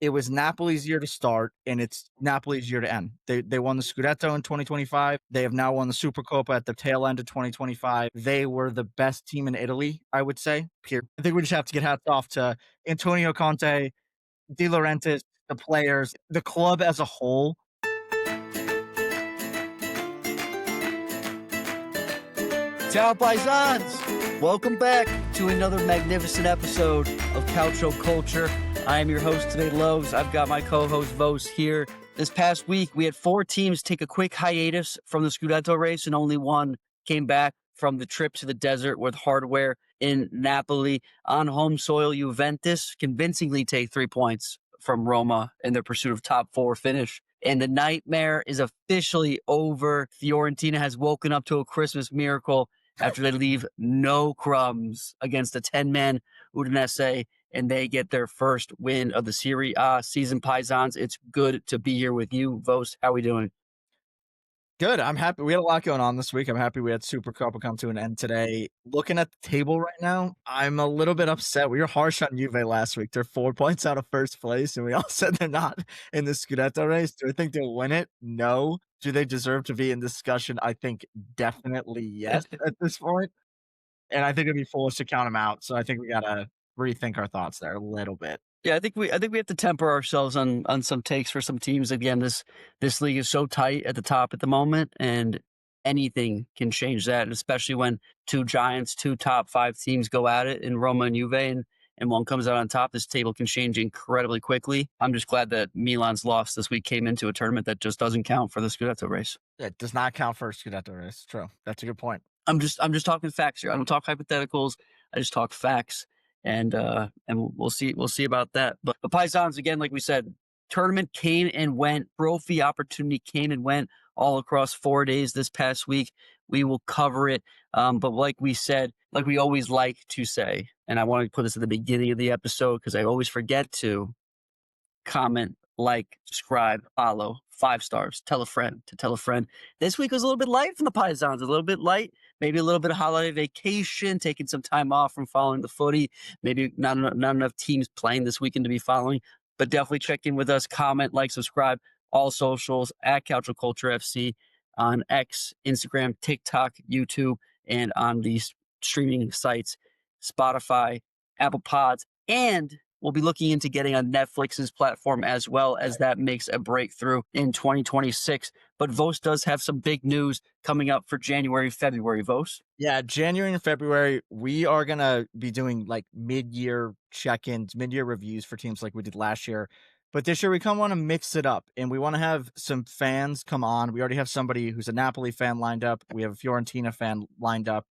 it was Napoli's year to start, and it's Napoli's year to end. They won the Scudetto in 2025. They have now won the Supercoppa at the tail end of 2025. They were the best team in Italy, I would say. I think we just have to get hats off to Antonio Conte, De Laurentiis, the players, the club as a whole. Ciao, paisans! Welcome back to another magnificent episode of Calcio Culture. I am your host today, Lowe's. I've got my co-host, Vos, here. This past week, we had 4 teams take a quick hiatus from the Scudetto race, and only one came back from the trip to the desert with hardware in Napoli. On home soil, Juventus convincingly take 3 points from Roma in their pursuit of top 4 finish. And the nightmare is officially over. Fiorentina has woken up to a Christmas miracle after they leave no crumbs against a 10-man Udinese, and they get their first win of the Serie A season. Paisans, it's good to be here with you. Vos, how we doing? Good. I'm happy. We had a lot going on this week. I'm happy we had Supercoppa come to an end today. Looking at the table right now, I'm a little bit upset. We were harsh on Juve last week. They're 4 points out of first place, and we all said they're not in the Scudetto race. Do I think they'll win it? No. Do they deserve to be in discussion? I think definitely yes at this point. And I think it'd be foolish to count them out. So I think we gotta rethink our thoughts there a little bit. Yeah, I think we have to temper ourselves on some takes for some teams. Again, this league is so tight at the top at the moment, and anything can change that. And especially when 2 giants, 2 top 5 teams go at it in Roma and Juve, and one comes out on top. This table can change incredibly quickly. I'm just glad that Milan's loss this week came into a tournament that just doesn't count for the Scudetto race. It does not count for a Scudetto race. True. That's a good point. I'm just talking facts here. I don't talk hypotheticals. I just talk facts, and we'll see about that. But the Paisans, again, like we said, tournament came and went, trophy opportunity came and went all across 4 days this past week. We will cover it, but like we said, like we always like to say, and I want to put this at the beginning of the episode because I always forget to comment, like, subscribe, follow, 5 stars, tell a friend to tell a friend. This week was a little bit light from the Paisans, a little bit light, maybe a little bit of holiday vacation, taking some time off from following the footy. Maybe not enough teams playing this weekend to be following, but definitely check in with us, comment, like, subscribe, all socials at Calcio Culture FC on X, Instagram, TikTok, YouTube, and on these streaming sites, Spotify, Apple Pods, and we'll be looking into getting on Netflix's platform as well as that makes a breakthrough in 2026. But Vos does have some big news coming up for January, February, Vos. Yeah, January and February, we are going to be doing like mid-year check-ins, mid-year reviews for teams like we did last year. But this year we kind of want to mix it up, and we want to have some fans come on. We already have somebody who's a Napoli fan lined up. We have a Fiorentina fan lined up.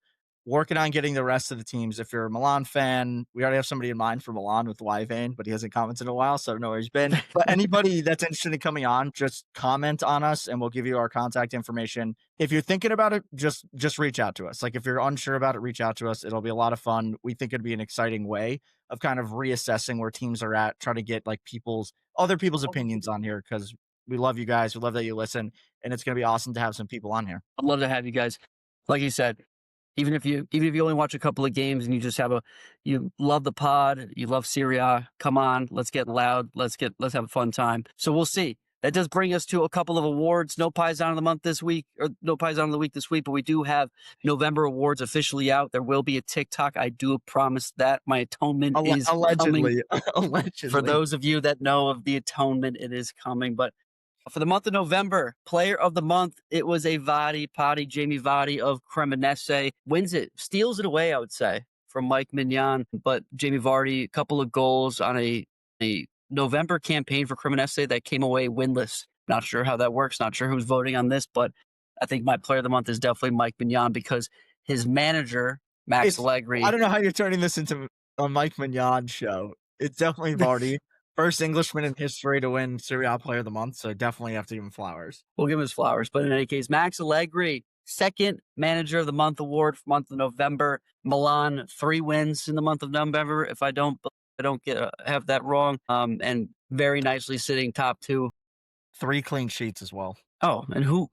Working on getting the rest of the teams. If you're a Milan fan, we already have somebody in mind for Milan with Y-Vane, but he hasn't commented in a while, so I don't know where he's been. But anybody that's interested in coming on, just comment on us and we'll give you our contact information. If you're thinking about it, just reach out to us. Like if you're unsure about it, reach out to us. It'll be a lot of fun. We think it'd be an exciting way of kind of reassessing where teams are at, try to get like other people's opinions on here because we love you guys. We love that you listen, and it's going to be awesome to have some people on here. I'd love to have you guys. Like you said, even if you only watch a couple of games and you just you love the pod, you love Serie A, come on, let's get loud, let's have a fun time. So we'll see. That does bring us to a couple of awards. No Paisan of the month this week, or no Paisan of the week this week, but we do have November awards officially out. There will be a TikTok. I do promise that. My atonement is allegedly. coming. Allegedly. For those of you that know of the atonement, it is coming. But for the month of November, player of the month, it was a Jamie Vardy of Cremonese. Wins it, steals it away, I would say, from Mike Mignon. But Jamie Vardy, a couple of goals on a November campaign for Cremonese that came away winless. Not sure how that works. Not sure who's voting on this, but I think my player of the month is definitely Mike Mignon because his manager, Max Allegri. I don't know how you're turning this into a Mike Mignon show. It's definitely Vardy. First Englishman in history to win Serie A Player of the Month, so definitely have to give him flowers. We'll give him his flowers. But in any case, Max Allegri, second Manager of the Month award for month of November. Milan, 3 wins in the month of November, if I don't have that wrong. And very nicely sitting top 2. 3 clean sheets as well. Oh, and who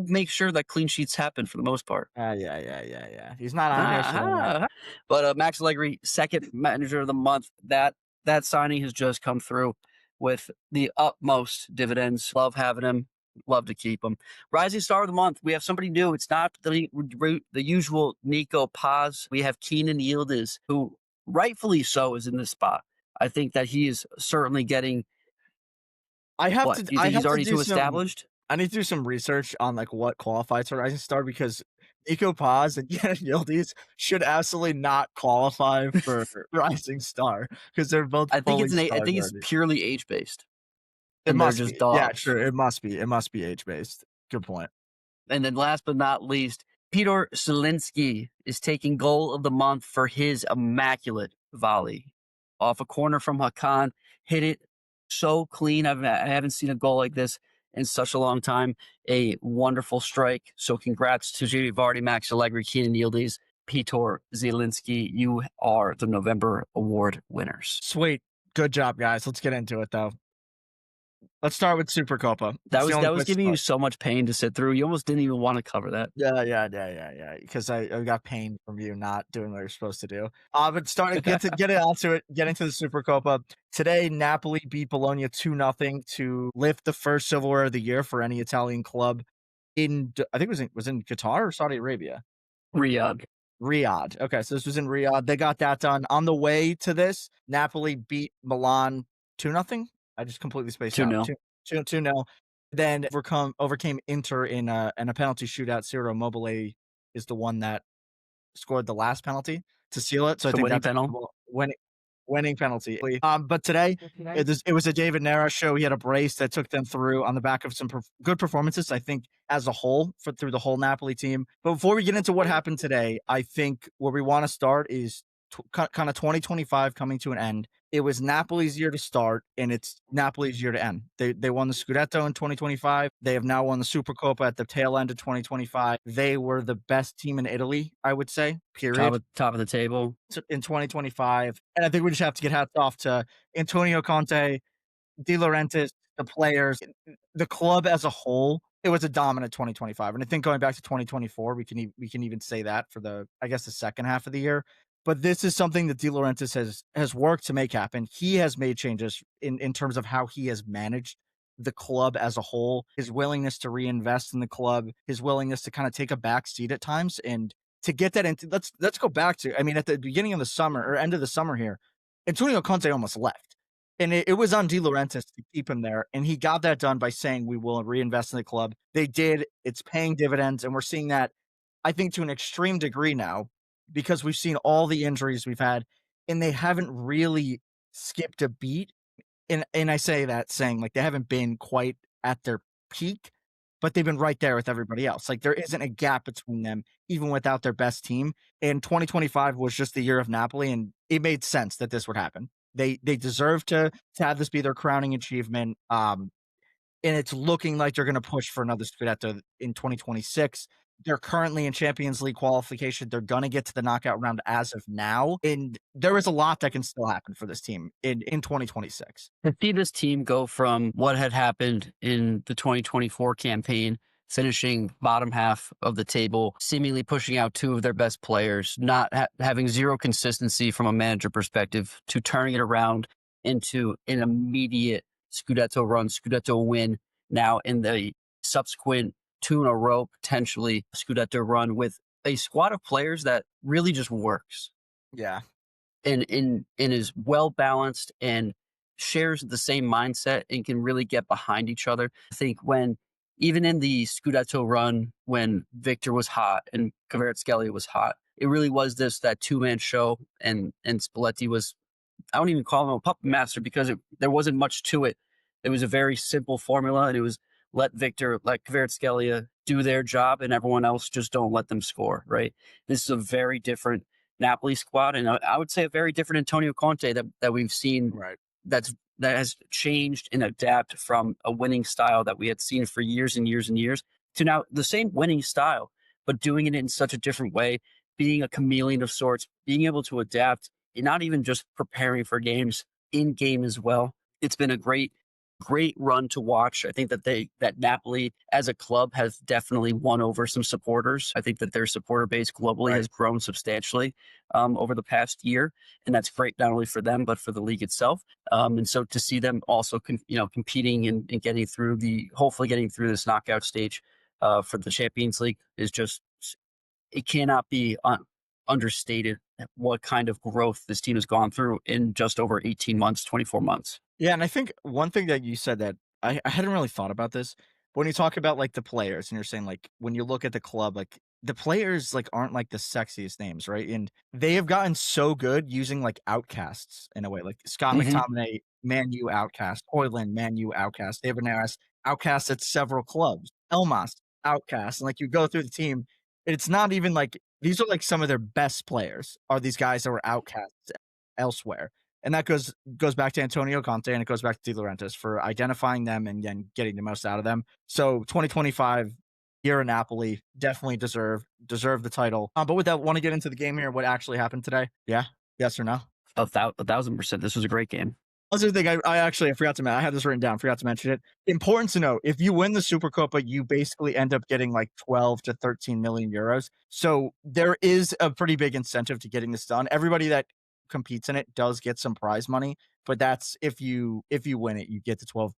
makes sure that clean sheets happen for the most part? Yeah. He's not on here. But Max Allegri, second Manager of the Month. That signing has just come through. with the utmost dividends. Love having him. Love to keep him. Rising star of the month. We have somebody new. It's not the usual Nico Paz. We have Keenan Yildiz, who rightfully so is in this spot. I think that he is certainly getting what? Do you I think have he's to already do too some established? I need to do some research on, like, what qualifies for Rising Star because Nico Paz and Yildiz should absolutely not qualify for Rising Star because 'cause they're both fully I starred think it's already. purely age based, It and they're must just be. Yeah, dogs. sure, it must be age-based. Good point. And then last but not least, Peter Zielinski is taking goal of the month for his immaculate volley off a corner from Hakan. Hit it so clean. I haven't seen a goal like this in such a long time. A wonderful strike. So congrats to Jiri Vardy, Max Allegri, Keenan Yildiz, Peter Zielinski. You are the November award winners. Sweet. Good job, guys. Let's get into it, though. Let's start with Supercoppa. It's the only That was place to giving you start. so much pain to sit through. You almost didn't even want to cover that. Yeah. Because I got pain from you not doing what you're supposed to do. But starting get it onto it, get into the Supercoppa. Today, Napoli beat Bologna 2-0 to lift the first silverware of the year for any Italian club I think it was in Qatar or Saudi Arabia. Riyadh Riyadh. Okay, so this was in Riyadh. They got that done. On the way to this, Napoli beat Milan 2-0. I just completely spaced 2 out. 0. 2-0. Then overcame Inter in a penalty shootout. Ciro Immobile is the one that scored the last penalty to seal it. So I The think winning that's a penalty. winning penalty. But today it was a David Nera show. He had a brace that took them through on the back of some good performances, I think, as a whole through the whole Napoli team. But before we get into what happened today, I think where we want to start is kind of 2025 coming to an end. It was Napoli's year to start, and it's Napoli's year to end. They won the Scudetto in 2025. They have now won the Supercoppa at the tail end of 2025. They were the best team in Italy, I would say, period, Top of the table. in 2025. And I think we just have to get hats off to Antonio Conte, De Laurentiis, the players, the club as a whole. It was a dominant 2025, and I think going back to 2024, we can even say that for the second half of the year. But this is something that De Laurentiis has worked to make happen. He has made changes in terms of how he has managed the club as a whole, his willingness to reinvest in the club, his willingness to kind of take a back seat at times, and to get that into let's go back to, I mean, at the beginning of the summer or end of the summer here, Antonio Conte almost left. And it was on De Laurentiis to keep him there, and he got that done by saying, "We will reinvest in the club." They did. It's paying dividends, and we're seeing that, I think, to an extreme degree now because we've seen all the injuries we've had, and they haven't really skipped a beat. And I say that saying, like, they haven't been quite at their peak, but they've been right there with everybody else. Like, there isn't a gap between them, even without their best team. And 2025 was just the year of Napoli, and it made sense that this would happen. They deserve to have this be their crowning achievement. And it's looking like they're gonna push for another Scudetto in 2026. They're currently in Champions League qualification. They're gonna get to the knockout round as of now, and there is a lot that can still happen for this team in 2026. To see this team go from what had happened in the 2024 campaign, finishing bottom half of the table, seemingly pushing out two of their best players, not having zero consistency from a manager perspective, to turning it around into an immediate Scudetto run, Scudetto win, now in the subsequent two in a row, potentially Scudetto run with a squad of players that really just works Yeah. and is well balanced and shares the same mindset and can really get behind each other. I think when even in the Scudetto run, when Victor was hot and Kvaratskhelia was hot, it really was that two-man show, and Spalletti was, I don't even call him a puppet master because there wasn't much to it. It was a very simple formula, and it was let Kvaratskhelia do their job, and everyone else just don't let them score. Right. This is a very different Napoli squad, and I would say a very different Antonio Conte that we've seen. Right. That has changed and adapted from a winning style that we had seen for years and years and years to now the same winning style, but doing it in such a different way, being a chameleon of sorts, being able to adapt, and not even just preparing for games in game as well. It's been a great great run to watch. I think that Napoli as a club has definitely won over some supporters. I think that their supporter base globally Right. has grown substantially over the past year, and that's great not only for them but for the league itself. And so to see them also, competing and getting through hopefully getting through this knockout stage for the Champions League is just, it cannot be understated what kind of growth this team has gone through in just over 18 months, 24 months. Yeah, and I think one thing that you said that I hadn't really thought about this, but when you talk about, like, the players and you're saying, like, when you look at the club, like, the players, like, aren't, like, the sexiest names, right? And they have gotten so good using, like, outcasts in a way, like Scott Hmm. McTominay, Man U outcast, Hoyland, Man U outcast, David Neres, outcast at several clubs, Elmas, outcast, and, like, you go through the team, it's not even like these are, like, some of their best players are these guys that were outcasts elsewhere. And that goes back to Antonio Conte, and it goes back to De Laurentiis for identifying them and then getting the most out of them. So 2025 here in Napoli definitely deserve the title. But with that, want to get into the game here? What actually happened today? Yeah, yes or no? 1,000%. This was a great game. Other thing, I forgot to mention. I had this written down. Forgot to mention it. Important to know: if you win the Supercoppa, you basically end up getting like 12 to 13 million euros. So there is a pretty big incentive to getting this done. Everybody that competes in it does get some prize money, but that's if you win it, you get the 12,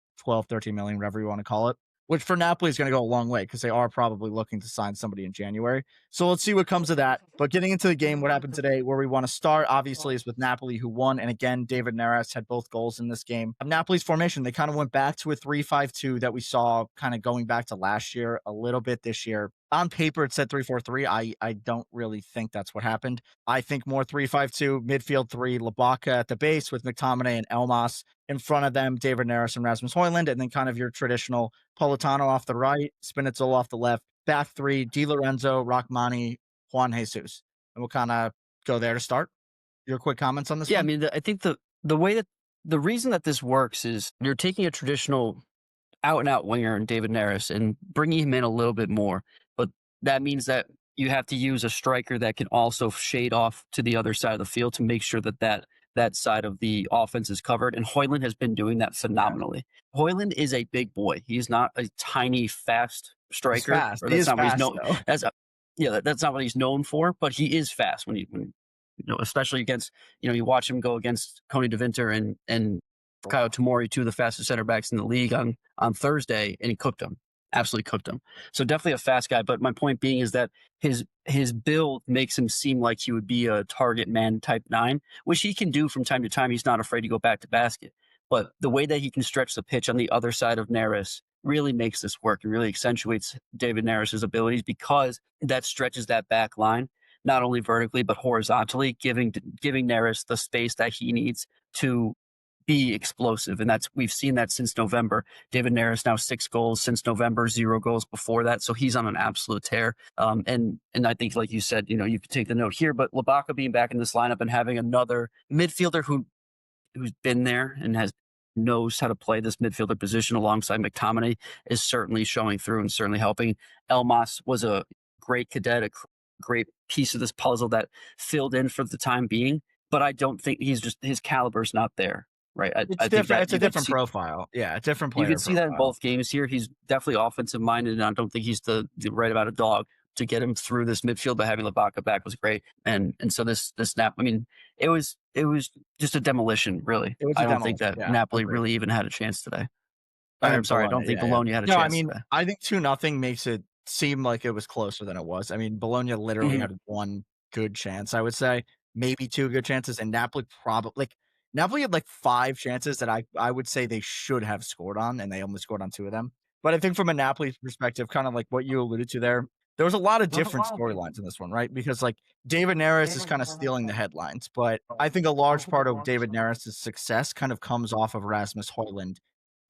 13 million, whatever you want to call it. Which for Napoli is going to go a long way because they are probably looking to sign somebody in January. So let's see what comes of that. But getting into the game, what happened today, where we want to start, obviously, is with Napoli, who won. And again, David Neres had both goals in this game. Napoli's formation, they kind of went back to a 3-5-2 that we saw kind of going back to last year, a little bit this year. On paper, it said 3-4-3. I don't really think that's what happened. I think more 3-5-2, midfield three, Labaka at the base with McTominay and Elmas. In front of them, David Neres and Rasmus Højlund, and then kind of your traditional Politano off the right, Spinazzola off the left, back three, Di Lorenzo, Rachmani, Juan Jesus. And we'll kind of go there to start. Your quick comments on this Yeah, I one? mean, I think the way that the reason that this works is you're taking a traditional out and out winger in David Neres and bringing him in a little bit more, but that means that you have to use a striker that can also shade off to the other side of the field to make sure that that side of the offense is covered. And Hoyland has been doing that Yeah. phenomenally. Hoyland is a big boy. He's not a tiny, fast He's striker, fast. or He that's is not what he's fast, known. though. That's yeah, that's not what he's known for. But he is fast when especially against, you watch him go against Coney DeVinter and Kyle Tomori, two of the fastest center backs in the league on Thursday, and he cooked him. Absolutely cooked him. So definitely a fast guy. But my point being is that his build makes him seem like he would be a target man type nine, which he can do from time to time. He's not afraid to go back to basket. But the way that he can stretch the pitch on the other side of Neres really makes this work and really accentuates David Neres' abilities because that stretches that back line not only vertically but horizontally, giving Neres the space that he needs to be explosive. And we've seen that since November. David Neres now 6 goals since November, 0 goals before that. So he's on an absolute tear. And I think, like you said, you could take the note here, but Labaka being back in this lineup and having another midfielder who's been there and knows how to play this midfielder position alongside McTominay is certainly showing through and certainly helping. Elmas was a great cadet, great piece of this puzzle that filled in for the time being. But I don't think his caliber's not there, right? It's I think different. that It's a different profile. Yeah, a different you can player see that in profile. both games here. He's definitely offensive minded, and I don't think he's the right amount of dog to get him through this midfield. But having Labaka back was great, and so this snap. I mean, it was just a demolition, really. It was I a don't think demolition. that Yeah, Napoli agreed. really even had a chance today. I I'm think sorry, I Bologna, don't think yeah, yeah. Bologna had a No, I chance mean, today. I think 2-0 makes it seem like it was closer than it was. I mean, Bologna literally Mhm. had one good chance, I would say, maybe two good chances, and Napoli had, like, 5 chances that I would say they should have scored on, and they only scored on 2 of them. But I think from a Napoli perspective, kinda like what you alluded to there was a lot of different storylines in this one, right? Because, like, David Neres is kinda stealing the headlines, but I think a large part of David Neres' success kind of comes off of Rasmus Højlund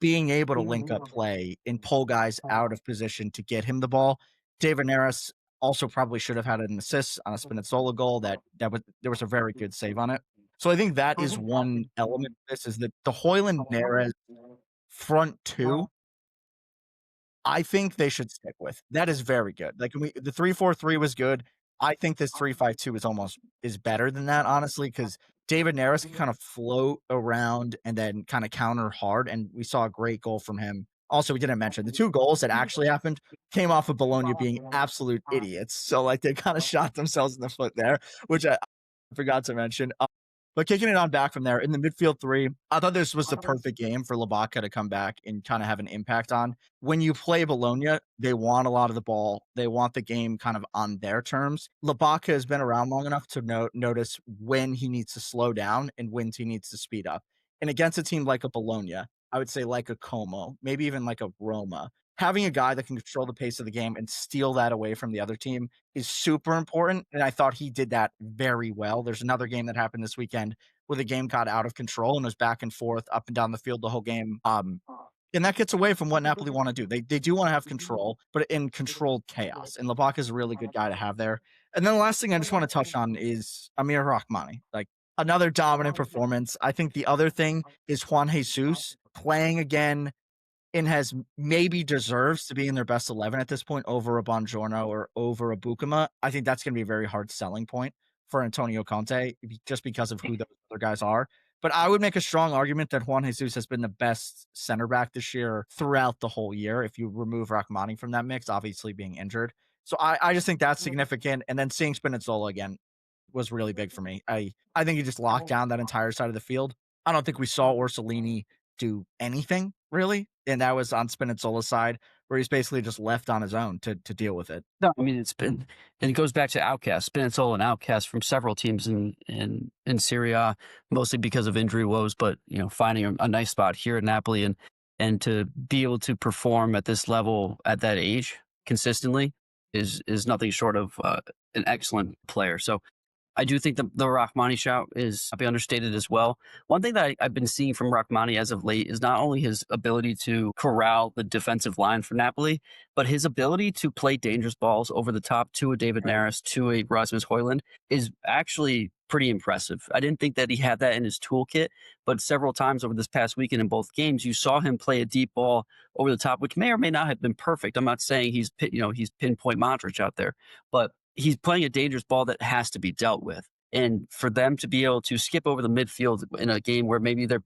being able to link up play and pull guys out of position to get him the ball. David Neres also probably should have had an assist on a Spinazzola goal there was a very good save on it. So I think that is one element of this is that the Højlund Neres front two, I think they should stick with. That is very good. Like, the 3-4-3 was good. I think this 3-5-2 is better than that, honestly, because David Neres can kind of float around and then kind of counter hard, and we saw a great goal from him. Also, we didn't mention the 2 goals that actually happened came off of Bologna being absolute idiots. So, like, they kinda shot themselves in the foot there, which I forgot to mention. But kicking it on back from there, in the midfield 3, I thought this was the perfect game for Lobaka to come back and kinda have an impact on. When you play Bologna, they want a lot of the ball. They want the game kind of on their terms. Lobaka has been around long enough to notice when he needs to slow down and when he needs to speed up. And against a team like a Bologna, I would say like a Como, maybe even like a Roma, having a guy that can control the pace of the game and steal that away from the other team is super important, and I thought he did that very well. There's another game that happened this weekend where the game got out of control and was back and forth, up and down the field the whole game. And that gets away from what Napoli want to do. They do want to have control, but in controlled chaos. And Lobaka is a really good guy to have there. And then the last thing I just want to touch on is Amir Rahmani. Like another dominant performance. I think the other thing is Juan Jesus playing again and has maybe deserves to be in their best 11 at this point over a Bongiorno or over a Bukama. I think that's going to be a very hard selling point for Antonio Conte just because of who those other guys are. But I would make a strong argument that Juan Jesus has been the best center back this year throughout the whole year. If you remove Rahmani from that mix, obviously being injured. So I just think that's significant. And then seeing Spinazzola again was really big for me. I think he just locked down that entire side of the field. I don't think we saw Orsolini do anything really, and that was on Spinazzola's side, where he's basically just left on his own to deal with it. No, I mean it's been, and it goes back to outcast, Spinazzola, an outcast from several teams in Serie A, mostly because of injury woes. But finding a nice spot here at Napoli and to be able to perform at this level at that age consistently is nothing short of an excellent player. So I do think the Rahmani shout is a bit understated as well. One thing that I've been seeing from Rahmani as of late is not only his ability to corral the defensive line for Napoli, but his ability to play dangerous balls over the top to a David Neres, to a Rasmus Højlund is actually pretty impressive. I didn't think that he had that in his toolkit, but several times over this past weekend in both games, you saw him play a deep ball over the top, which may or may not have been perfect. I'm not saying he's pinpoint Modric out there, but he's playing a dangerous ball that has to be dealt with. And for them to be able to skip over the midfield in a game where maybe the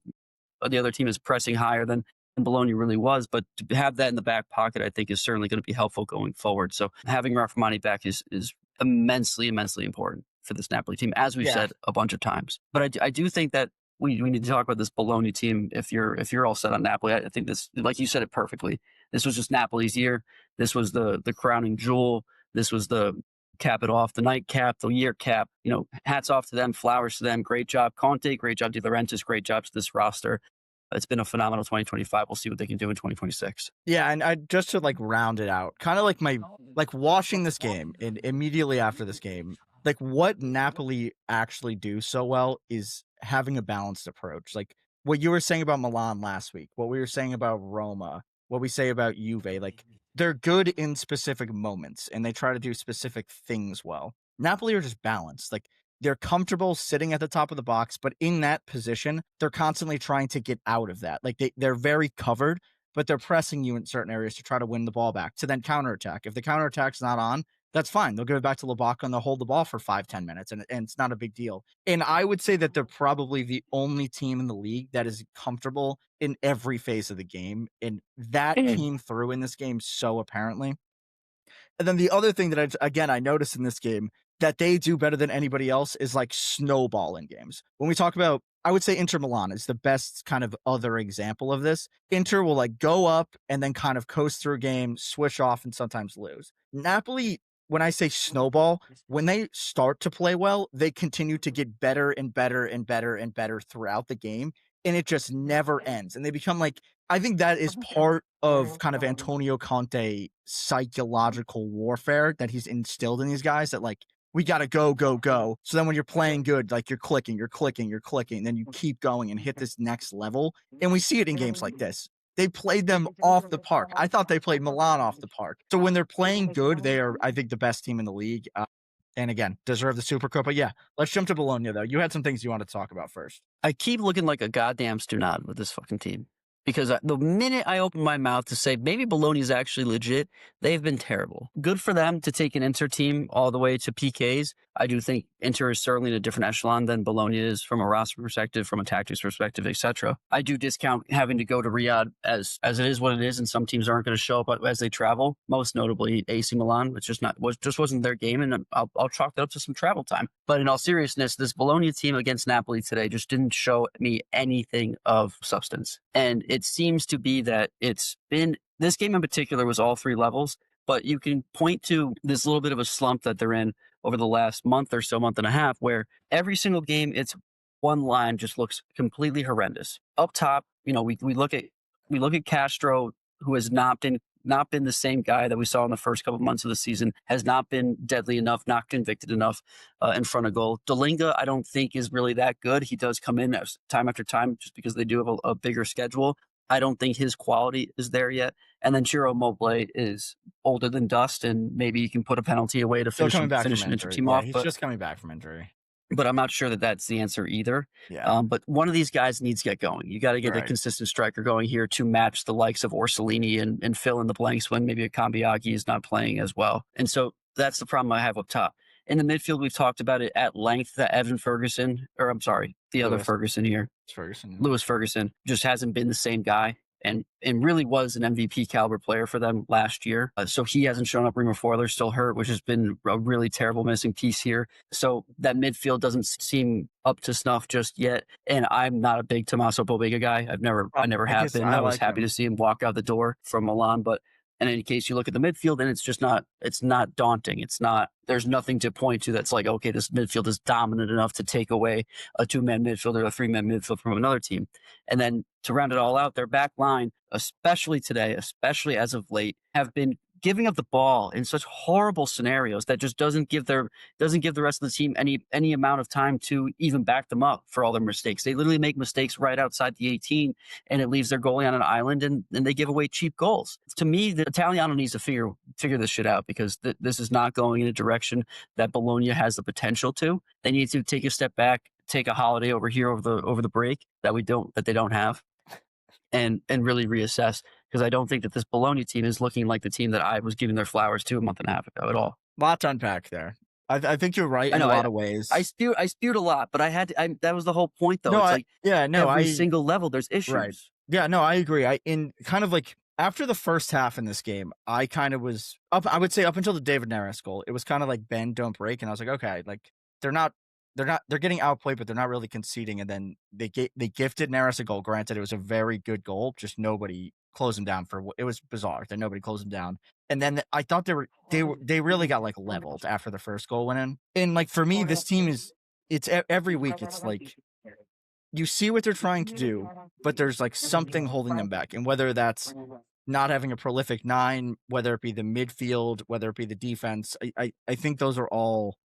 other team is pressing higher than Bologna really was, but to have that in the back pocket, I think is certainly going to be helpful going forward. So having Rahmani back is immensely, immensely important for this Napoli team, as we've said a bunch of times. But I do think that we need to talk about this Bologna team. If you're all set on Napoli, I think this, like you said it perfectly. This was just Napoli's year. This was the crowning jewel. This was the cap it off, the nightcap, the year cap. Hats off to them, flowers to them. Great job, Conte. Great job, De Laurentiis. Great job to this roster. It's been a phenomenal 2025. We'll see what they can do in 2026. Yeah, and I just to round it out, kind of like watching this game and immediately after this game, like what Napoli actually do so well is having a balanced approach. Like what you were saying about Milan last week, what we were saying about Roma, what we say about Juve, like they're good in specific moments and they try to do specific things well. Napoli are just balanced. Like they're comfortable sitting at the top of the box, but in that position, they're constantly trying to get out of that. Like they're very covered, but they're pressing you in certain areas to try to win the ball back to then counterattack. If the counterattack's not on, that's fine. They'll give it back to Lobaka and they'll hold the ball for 5-10 minutes and it's not a big deal. And I would say that they're probably the only team in the league that is comfortable in every phase of the game. And that came through in this game so apparently. And then the other thing that I noticed in this game that they do better than anybody else is snowball in games. When we talk about, I would say Inter Milan is the best kind of other example of this. Inter will go up and then kind of coast through a game, switch off, and sometimes lose. Napoli, when I say snowball, when they start to play well, they continue to get better and better and better and better throughout the game. And it just never ends. And they become I think that is part of kind of Antonio Conte psychological warfare that he's instilled in these guys that we got to go, go, go. So then when you're playing good, you're clicking, then you keep going and hit this next level. And we see it in games like this. They played them off the park. I thought they played Milan off the park. So when they're playing good, they are, I think, the best team in the league. And again, deserve the Supercoppa. Yeah, let's jump to Bologna, though. You had some things you wanted to talk about first. I keep looking like a goddamn Stunad with this fucking team. because the minute I open my mouth to say maybe Bologna is actually legit, they've been terrible. Good for them to take an Inter team all the way to PKs. I do think Inter is certainly in a different echelon than Bologna is from a roster perspective, from a tactics perspective, etc. I do discount having to go to Riyadh as it is what it is, and some teams aren't going to show up as they travel. Most notably AC Milan, which just wasn't their game, and I'll chalk that up to some travel time. But in all seriousness, this Bologna team against Napoli today just didn't show me anything of substance, and it seems to be that it's been this game in particular was all three levels, but you can point to this little bit of a slump that they're in over the last month or so, month and a half, where every single game, it's one line just looks completely horrendous. Up top, we look at Castro, who has not been the same guy that we saw in the first couple of months of the season, has not been deadly enough, not convicted enough in front of goal. Dalinga, I don't think is really that good. He does come in time after time just because they do have a bigger schedule. I don't think his quality is there yet. And then Ciro Immobile is older than dust, and maybe you can put a penalty away to finish an Inter team off. He's just coming back from injury. But I'm not sure that that's the answer either. Yeah. But one of these guys needs to get going. You got to get a consistent striker going here to match the likes of Orsolini and fill in the blanks when maybe a Cambiaghi is not playing as well. And so that's the problem I have up top. In the midfield, we've talked about it at length that Other Ferguson here. Lewis Ferguson just hasn't been the same guy and really was an MVP caliber player for them last year. So he hasn't shown up. Remo Freuler's still hurt, which has been a really terrible missing piece here. So that midfield doesn't seem up to snuff just yet. And I'm not a big Tommaso Pobega guy. I never have been. I was happy to see him walk out the door from Milan, but in any case, you look at the midfield and it's not daunting. There's nothing to point to that's like, okay, this midfield is dominant enough to take away a 2-man midfield or a 3-man midfield from another team. And then to round it all out, their back line, especially today, especially as of late, have been giving up the ball in such horrible scenarios that just doesn't give the rest of the team any amount of time to even back them up for all their mistakes. They literally make mistakes right outside the 18, and it leaves their goalie on an island, and they give away cheap goals. To me, the Italiano needs to figure this shit out, because this is not going in a direction that Bologna has the potential to. They need to take a step back, take a holiday over here over the break that they don't have, and really reassess, because I don't think that this Bologna team is looking like the team that I was giving their flowers to a month and a half ago at all. Lot to unpack there. I think you're right in a lot of ways. I spewed a lot, but I had to. That was the whole point, though. Every single level, there's issues. Right. Yeah, no, I agree. In kind of like after the first half in this game, I kind of was up. I would say up until the David Neres goal, it was kind of like bend, don't break, and I was like, okay, like they're getting outplayed, but they're not really conceding. And then they gifted Neres a goal. Granted, it was a very good goal, just nobody closed him down it was bizarre that nobody closed him down. And then I thought they really got like leveled after the first goal went in. And like for me, this team it's every week. It's like you see what they're trying to do, but there's like something holding them back. And whether that's not having a prolific 9, whether it be the midfield, whether it be the defense, I think those are all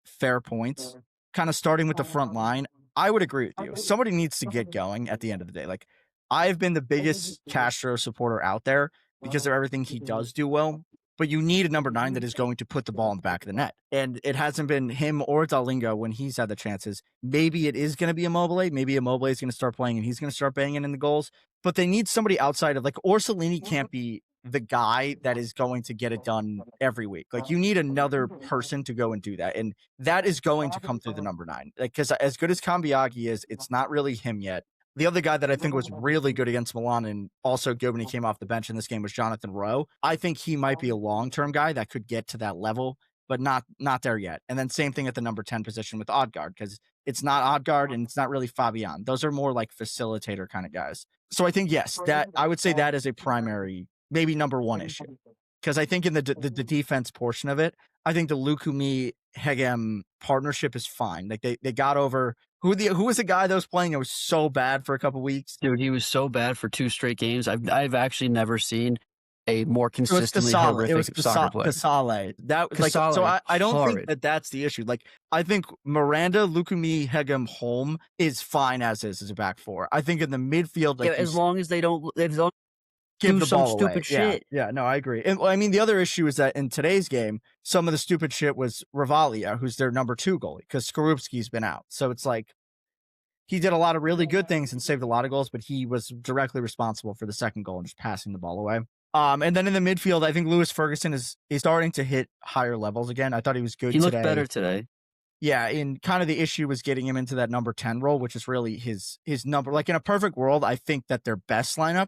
fair points. Kind of starting with the front line, I would agree with you. Somebody needs to get going at the end of the day. Like, I've been the biggest Castro supporter out there because of everything he does do well, but you need a number 9 that is going to put the ball in the back of the net. And it hasn't been him or Dalinga when he's had the chances. Maybe it is going to be Immobile. Maybe Immobile is going to start playing and he's going to start banging in the goals. But they need somebody outside of, like, Orsolini can't be the guy that is going to get it done every week. Like, you need another person to go and do that. And that is going to come through the number 9. Like, because as good as Cambiaghi is, it's not really him yet. The other guy that I think was really good against Milan and also good when he came off the bench in this game was Jonathan Rowe. I think he might be a long-term guy that could get to that level, but not there yet. And then same thing at the number 10 position with Odgaard, because it's not Odgaard and it's not really Fabian. Those are more like facilitator kind of guys. So I think, yes, that I would say that is a primary, maybe number 1 issue. Because I think in the defense portion of it, I think the Lukumi Hegem partnership is fine. Like they got over who was the guy that was playing that was so bad for a couple weeks? Dude, he was so bad for 2 straight games. I've actually never seen a more consistently horrific soccer player. Casale. So I don't think that that's the issue. Like, I think Miranda, Lukumi, Hegem, Holm is fine as a back 4. I think in the midfield, like, as long as they don't give the some ball stupid away. shit. Yeah, no, I agree. And I mean, the other issue is that in today's game, some of the stupid shit was Rivalia, who's their number 2 goalie, because Skorupski's been out. So it's like, he did a lot of really good things and saved a lot of goals, but he was directly responsible for the second goal and just passing the ball away. And then in the midfield, I think Lewis Ferguson is starting to hit higher levels again. I thought he was good He looked today. better today. Yeah, and kind of the issue was getting him into that number 10 role, which is really his number. Like in a perfect world, I think that their best lineup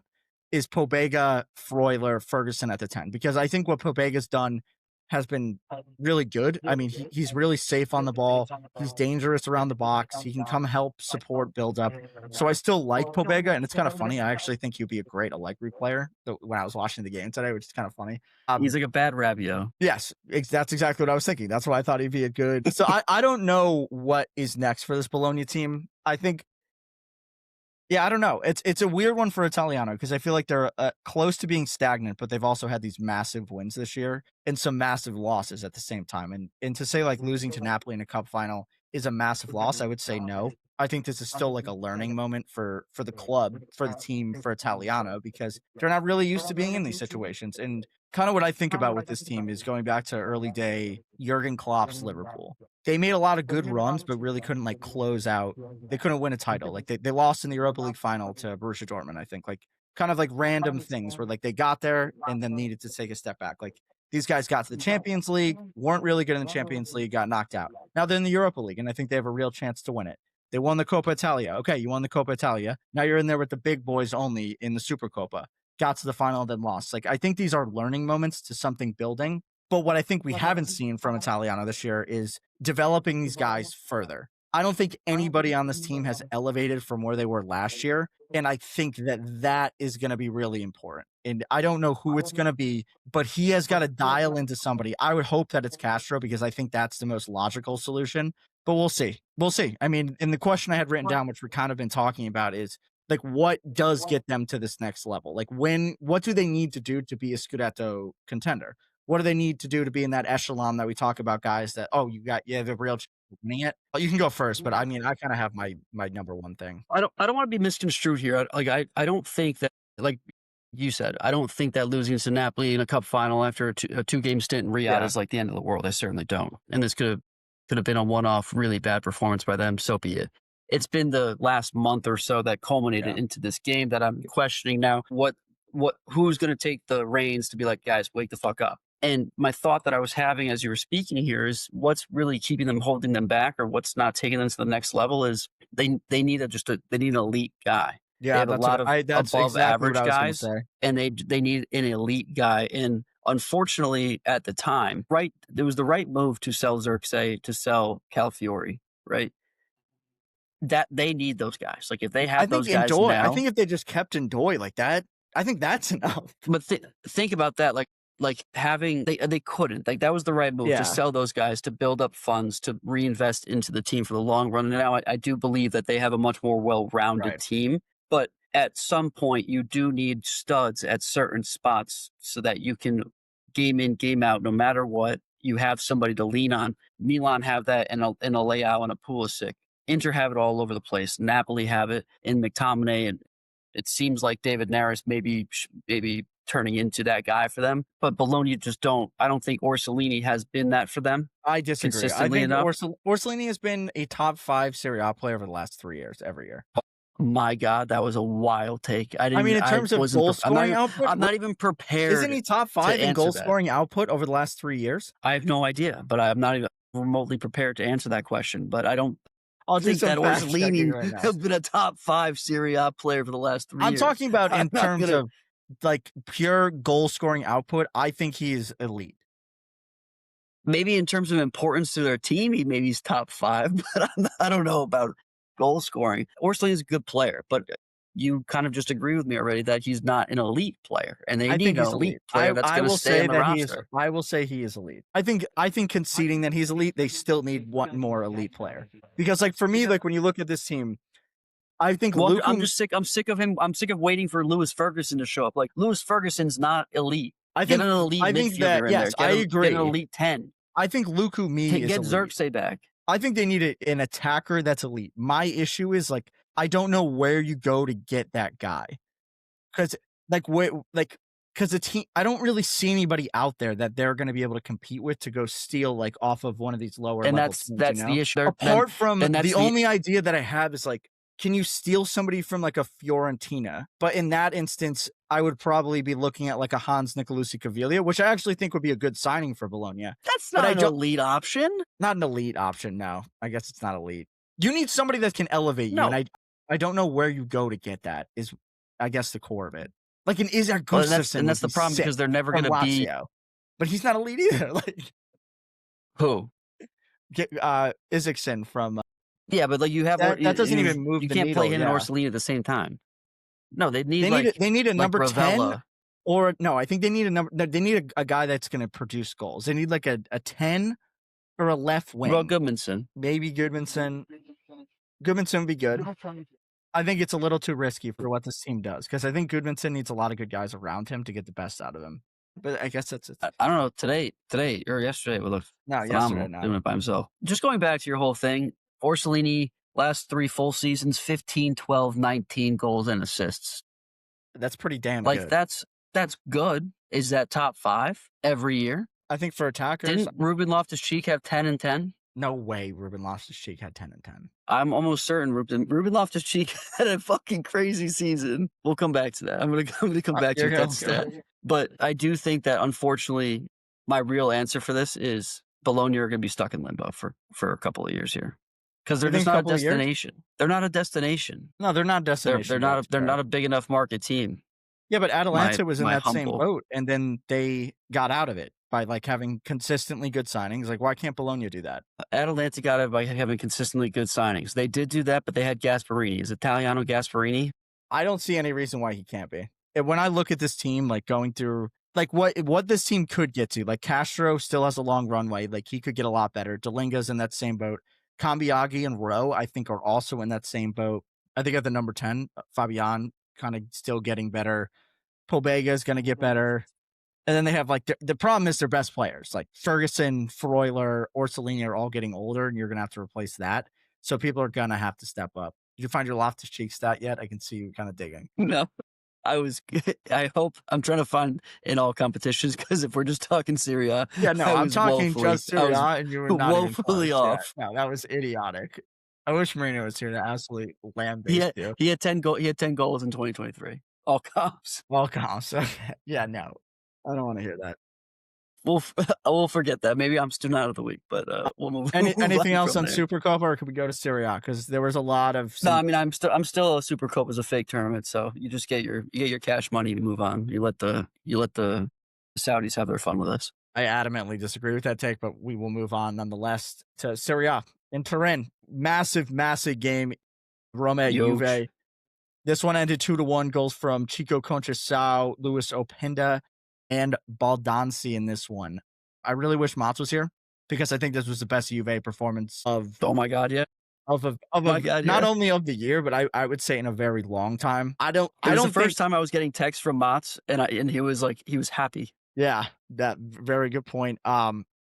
is Pobega, Freuler, Ferguson at the 10, because I think what Pobega's done has been really good. I mean, he's really safe on the ball. He's dangerous around the box. He can come help, support, build up. So I still like Pobega, and it's kind of funny. I actually think he'd be a great Allegri player when I was watching the game today, which is kind of funny. He's like a bad Rabiot. Yes, that's exactly what I was thinking. That's why I thought he'd be a good. So I don't know what is next for this Bologna team. I think, yeah, I don't know. It's a weird one for Italiano because I feel like they're close to being stagnant, but they've also had these massive wins this year and some massive losses at the same time. And to say like losing to Napoli in a cup final is a massive loss, I would say no. I think this is still like a learning moment for the club, for the team, for Italiano, because they're not really used to being in these situations. And kind of what I think about with this team is going back to early day Jurgen Klopp's Liverpool. They made a lot of good runs, but really couldn't like close out. They couldn't win a title. Like they lost in the Europa League final to Borussia Dortmund, I think. Like kind of like random things where like they got there and then needed to take a step back. Like these guys got to the Champions League, weren't really good in the Champions League, got knocked out. Now they're in the Europa League, and I think they have a real chance to win it. They won the Coppa Italia. Okay, you won the Coppa Italia. Now you're in there with the big boys only in the Supercoppa. Got to the final, then lost. Like I think these are learning moments to something building. But what I think we haven't seen from Italiano this year is developing these guys further. I don't think anybody on this team has elevated from where they were last year. And I think that is going to be really important. And I don't know who it's going to be, but he has got to dial into somebody. I would hope that it's Castro because I think that's the most logical solution. But we'll see. We'll see. I mean, and the question I had written down, which we've kind of been talking about, is like, what does get them to this next level? Like, what do they need to do to be a Scudetto contender? What do they need to do to be in that echelon that we talk about, guys that, oh, you have a real chance of winning it? Oh, you can go first, but I mean, I kind of have my number one thing. I don't want to be misconstrued here. I don't think that, like you said, I don't think that losing to Napoli in a cup final after a two-game stint in Riyadh is like the end of the world. I certainly don't. And this could have been a one-off really bad performance by them. So be it. It's been the last month or so that culminated into this game that I'm questioning now. Who's going to take the reins to be like, guys, wake the fuck up? And my thought that I was having as you were speaking here is what's really keeping them, holding them back, or what's not taking them to the next level is they need they need an elite guy. Yeah, they have a lot of that's above exactly average what I was gonna guys, say. and they need an elite guy. And unfortunately, at the time, there was the right move to sell Xerxes, to sell Calafiori, right? That they need those guys. Like if they have those guys now, I think if they just kept Ndoye like that, I think that's enough. But think about that, like having they couldn't, like that was the right move to sell those guys, to build up funds, to reinvest into the team for the long run. And now I do believe that they have a much more well-rounded team, but at some point you do need studs at certain spots so that you can game in, game out, no matter what. You have somebody to lean on. Milan have that in a Leao and a Pulisic. Inter have it all over the place. Napoli have it in McTominay, and it seems like David Neres maybe turning into that guy for them. But Bologna just don't. I don't think Orsolini has been that for them. I disagree. Consistently I think enough. Orsolini has been a top 5 Serie A player over the last 3 years, every year. My God, that was a wild take. I mean, in terms of goal scoring output, I'm not even prepared. Isn't he top 5 in goal scoring output over the last 3 years? I have no idea, but I'm not even remotely prepared to answer that question. But I don't. I'll think that Orsolini right has been a top 5 Serie A player for the last 3 years. I'm talking about in terms of like pure goal scoring output. I think he is elite. Maybe in terms of importance to their team, he's top 5, but I don't know about goal scoring. Orsolini is a good player, but you kind of just agree with me already that he's not an elite player, and they need an elite player that's going to stay in the roster. I will say he is elite. I think conceding that he's elite, they still need one more elite player. Because like for me, like when you look at this team, I think I'm just sick. I'm sick of him. I'm sick of waiting for Lewis Ferguson to show up. Like Lewis Ferguson's not elite. Get an elite midfielder in there. I agree. Get an elite 10. I think Luku is get elite. Xerxes back. I think they need an attacker that's elite. My issue is like I don't know where you go to get that guy, because the team. I don't really see anybody out there that they're going to be able to compete with to go steal like off of one of these lower. And level teams, that's the issue. Apart from the only idea that I have is like can you steal somebody from like a Fiorentina? But in that instance, I would probably be looking at like a Hans Nicolosi Caviglia, which I actually think would be a good signing for Bologna. That's But not I an don't, elite option. not an elite option. No, I guess it's not elite. You need somebody that can elevate you, and No. I don't know where you go to get that. Is I guess the core of it. Like an Izak Well, and Gustafsson would that's be the problem sick because they're never from gonna be Lazio, but he's not elite either. Like who? get Isaacson from Yeah, but like you have or that doesn't even move you the can't play needle. him and Yeah, Orsolini at the same time. No, they need they need a like number 10, Ravella. or no, I think they need they need a guy that's going to produce goals. They need like a 10 or a left Well, wing. Goodmanson. Maybe Goodmanson. Goodmanson would be good. I think it's a little too risky for what this team does because I think Goodmanson needs a lot of good guys around him to get the best out of him. But I guess that's it. I don't know, today or yesterday would look No, yesterday, phenomenal no. doing it by himself. Just going back to your whole thing, Orsolini, last 3 full seasons, 15, 12, 19 goals and assists. That's pretty damn Like, good. that's good. Is that top 5 every year? I think for attackers, Didn't Ruben Loftus-Cheek have 10 and 10? no way Ruben Loftus-Cheek had 10 and 10. I'm almost certain Ruben Loftus-Cheek had a fucking crazy season. We'll come back to that. I'm gonna come back to that stat. But I do think that, unfortunately, my real answer for this is Bologna are gonna be stuck in limbo for a couple of years here because they're You think just a not a couple of years? destination. They're not a destination. No, they're not destination. They're not a big enough market team. Yeah, but Atalanta was in my that same humble- boat, and then they got out of it by like having consistently good signings. Like, why can't Bologna do that? Atalanta got it by having consistently good signings. They did do that, but they had Gasparini. Is Italiano Gasparini? I don't see any reason why he can't be. And when I look at this team, like going through like what this team could get to, like Castro still has a long runway. Like he could get a lot better. Delinga's in that same boat. Cambiaghi and Rowe, I think, are also in that same boat. I think at the number 10, Fabian kind of still getting better. Pobega is going to get better. And then they have like the problem is their best players like Ferguson, Freuler, Orsolini are all getting older, and you're going to have to replace that. So people are going to have to step up. Did you find your Loftus-Cheek stat yet? I can see you kind of digging. No. I hope I'm trying to find in all competitions because if we're just talking Serie A, Yeah, no, I'm talking just Serie A, and you were not woefully even close. off. Yeah, no, that was idiotic. I wish Marino was here to absolutely lambaste you. He had 10 goals in 2023. All comps. All comps. Okay. Yeah, no, I don't want to hear that. We'll forget that. Maybe I'm still out of the week, but we'll move. Anything else on there. Supercoppa, or could we go to Serie A? Because there was a lot of. No, I mean I'm still a Supercoppa is a fake tournament, so you just get your cash money and move on. You let the Saudis have their fun with us. I adamantly disagree with that take, but we will move on nonetheless to Serie A in Turin. Massive game. Roma at Juve. This one ended 2-1. Goals from Chico Conceição, Luis Openda, and Baldanzi in this one. I really wish Mats was here because I think this was the best Juve performance of. Oh my god, yeah. Not only of the year, but I would say in a very long time. I don't. It was the first time I was getting texts from Mats, and he was happy. Yeah, that very good point.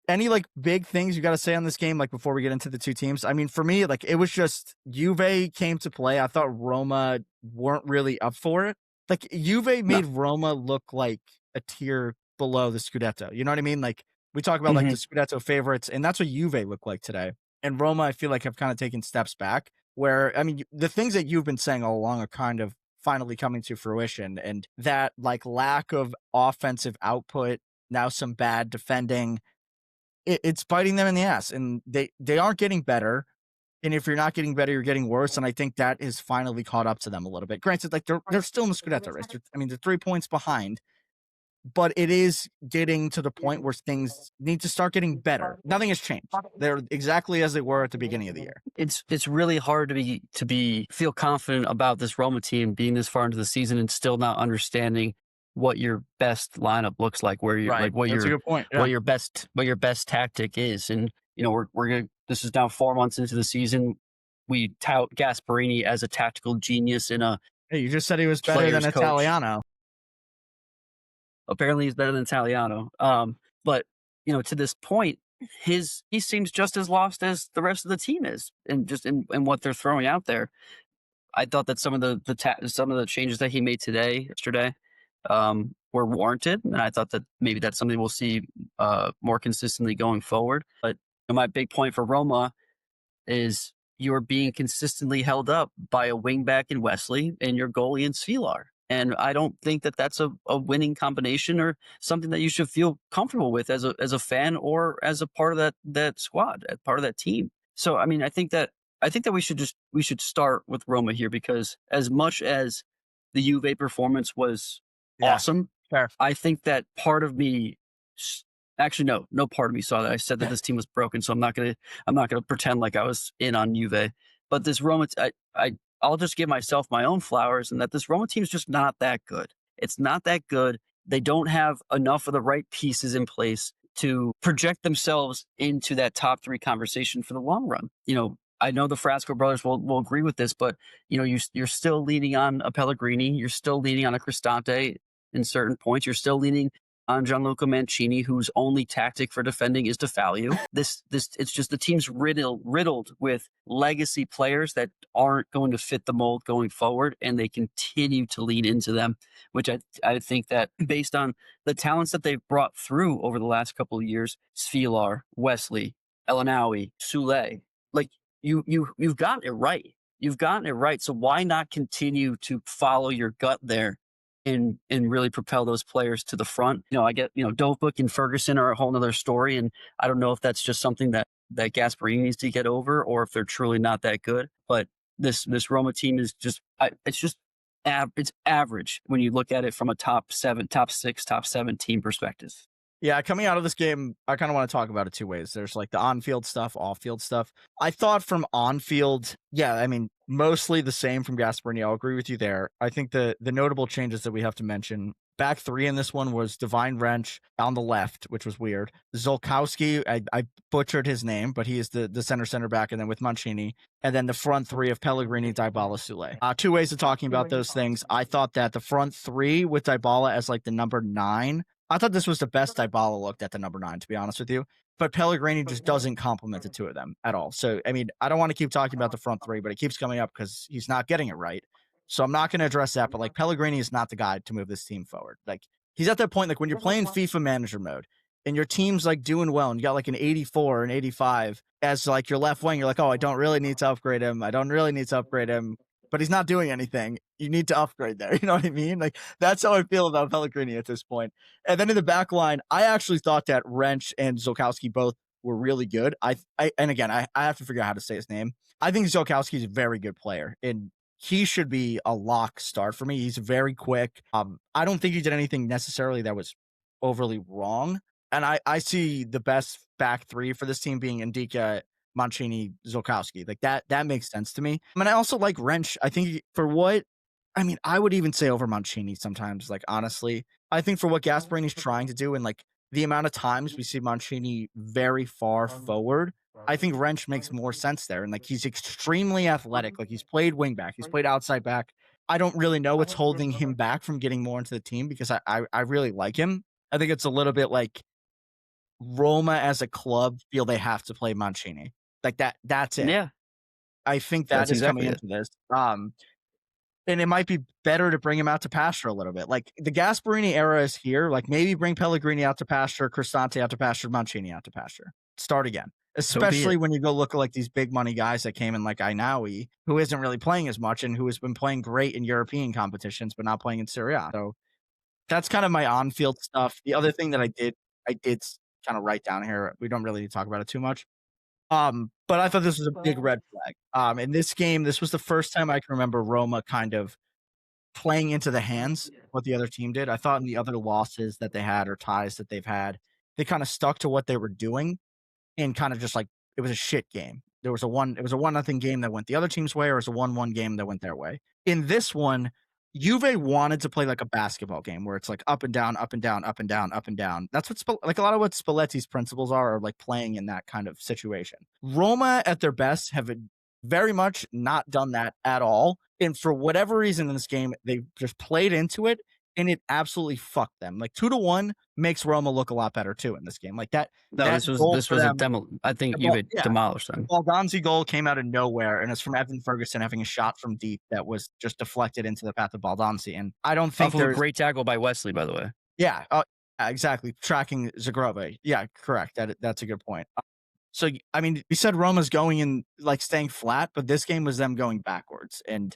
Any like big things you got to say on this game, like before we get into the two teams? I mean, for me, like it was just Juve came to play. I thought Roma weren't really up for it. Like Juve made Roma look like a tier below the Scudetto. You know what I mean? Like we talk about like the Scudetto favorites, and that's what Juve looked like today. And Roma, I feel like have kind of taken steps back. Where I mean, the things that you've been saying all along are kind of finally coming to fruition, and that like lack of offensive output, now some bad defending. It's biting them in the ass, and they aren't getting better. And if you're not getting better, you're getting worse. And I think that is finally caught up to them a little bit. Granted, like they're still in the Scudetto race. I mean, they're 3 points behind, but it is getting to the point where things need to start getting better. Nothing has changed. They're exactly as they were at the beginning of the year. It's really hard to feel confident about this Roma team being this far into the season and still not understanding what your best lineup looks like, where you're like That's a good point. Yeah. what your best tactic is. And we're gonna, this is now 4 months into the season. We tout Gasparini as a tactical genius in a. Hey, you just said he was better than Italiano. Apparently he's better than Italiano. But to this point, he seems just as lost as the rest of the team is, and just in what they're throwing out there. I thought that some of the changes that he made yesterday, were warranted, and I thought that maybe that's something we'll see more consistently going forward. But my big point for Roma is you're being consistently held up by a wingback in Wesley and your goalie in Svilar. And I don't think that that's a winning combination or something that you should feel comfortable with as a fan or as a part of that squad, as part of that team. So I mean, I think that we should start with Roma here because as much as the Juve performance was Yeah, awesome, fair. I think that part of me actually no part of me saw that. I said that this team was broken, so I'm not gonna pretend like I was in on Juve. But this Roma, I'll just give myself my own flowers, and that this Roma team is just not that good. It's not that good. They don't have enough of the right pieces in place to project themselves into that top three conversation for the long run. I know the Frasco brothers will agree with this, but you're still leaning on a Pellegrini, you're still leaning on a Cristante in certain points, you're still leaning on Gianluca Mancini, whose only tactic for defending is to foul you. This it's just the team's riddled with legacy players that aren't going to fit the mold going forward, and they continue to lean into them, which I think that based on the talents that they've brought through over the last couple of years, Svilar, Wesley, Elanawi, Sule, like you've gotten it right. You've gotten it right. So why not continue to follow your gut there and really propel those players to the front? I get, Dovebook and Ferguson are a whole nother story. And I don't know if that's just something that Gasparini needs to get over or if they're truly not that good. But this Roma team is it's just it's average when you look at it from a top 7, top 6, top 7 team perspective. Yeah, coming out of this game, I kind of want to talk about it two ways. There's like the on-field stuff, off-field stuff. I thought from on-field, yeah, I mean, mostly the same from Gasparini. I'll agree with you there. I think the notable changes that we have to mention, back three in this one was Divine Wrench on the left, which was weird. Zolkowski, I butchered his name, but he is the center back, and then with Mancini. And then the front three of Pellegrini, Dybala, Sule. Two ways of talking about those things. I thought that the front three with Dybala as like the number 9, I thought this was the best Dybala looked at the number 9, to be honest with you. But Pellegrini just doesn't complement the two of them at all. So, I mean, I don't want to keep talking about the front three, but it keeps coming up because he's not getting it right. So I'm not going to address that. But like Pellegrini is not the guy to move this team forward. Like he's at that point, like when you're playing FIFA manager mode and your team's like doing well and you got like an 84 and 85 as like your left wing, you're like, oh, I don't really need to upgrade him. I don't really need to upgrade him. But he's not doing anything. You need to upgrade there. You know what I mean? Like that's how I feel about Pellegrini at this point. And then in the back line, I actually thought that Wrench and Zolkowski both were really good. And again, I have to figure out how to say his name. I think Zolkowski is a very good player, and he should be a lock start for me. He's very quick. I don't think he did anything necessarily that was overly wrong. And I see the best back three for this team being Ndika, Mancini, Zolkowski. Like that makes sense to me. I mean, I also like Wrench. I think I would even say over Mancini sometimes, like honestly. I think for what Gasparini's trying to do and like the amount of times we see Mancini very far forward, I think Wrench makes more sense there. And like he's extremely athletic. Like he's played wingback, he's played outside back. I don't really know what's holding him back from getting more into the team because I really like him. I think it's a little bit like Roma as a club feel they have to play Mancini. Like that's it. Yeah, I think that that's is coming exactly it. into this. And it might be better to bring him out to pasture a little bit. Like the Gasparini era is here. Like maybe bring Pellegrini out to pasture, Cristante out to pasture, Mancini out to pasture. Start again. So be Especially it. when you go look at like these big money guys that came in like Ainawi, who isn't really playing as much and who has been playing great in European competitions, but not playing in Serie A. So that's kind of my on-field stuff. The other thing that I did kind of write down here. We don't really need to talk about it too much. But I thought this was a big red flag. In this game, this was the first time I can remember Roma kind of playing into the hands what the other team did. I thought in the other losses that they had or ties that they've had, they kind of stuck to what they were doing and kind of just like it was a shit game. It was a 1-0 game that went the other team's way, or it was a 1-1 game that went their way. In this one, Juve wanted to play like a basketball game where it's like up and down, up and down, up and down, up and down. That's what like a lot of what Spalletti's principles are like playing in that kind of situation. Roma at their best have very much not done that at all. And for whatever reason in this game, they just played into it and it absolutely fucked them. Like 2-1 makes Roma look a lot better too in this game. Like that. No, That goal this for was a them, demo. I think well, Juve yeah, demolished them Baldanzi goal came out of nowhere, and it's from Evan Ferguson having a shot from deep that was just deflected into the path of Baldanzi. And I don't off think of a there's, great tackle by Wesley, by the way. yeah, yeah, exactly, tracking Zagrove. Yeah, correct. That's a good point. So, I mean, you said Roma's going in, like, staying flat, but this game was them going backwards, and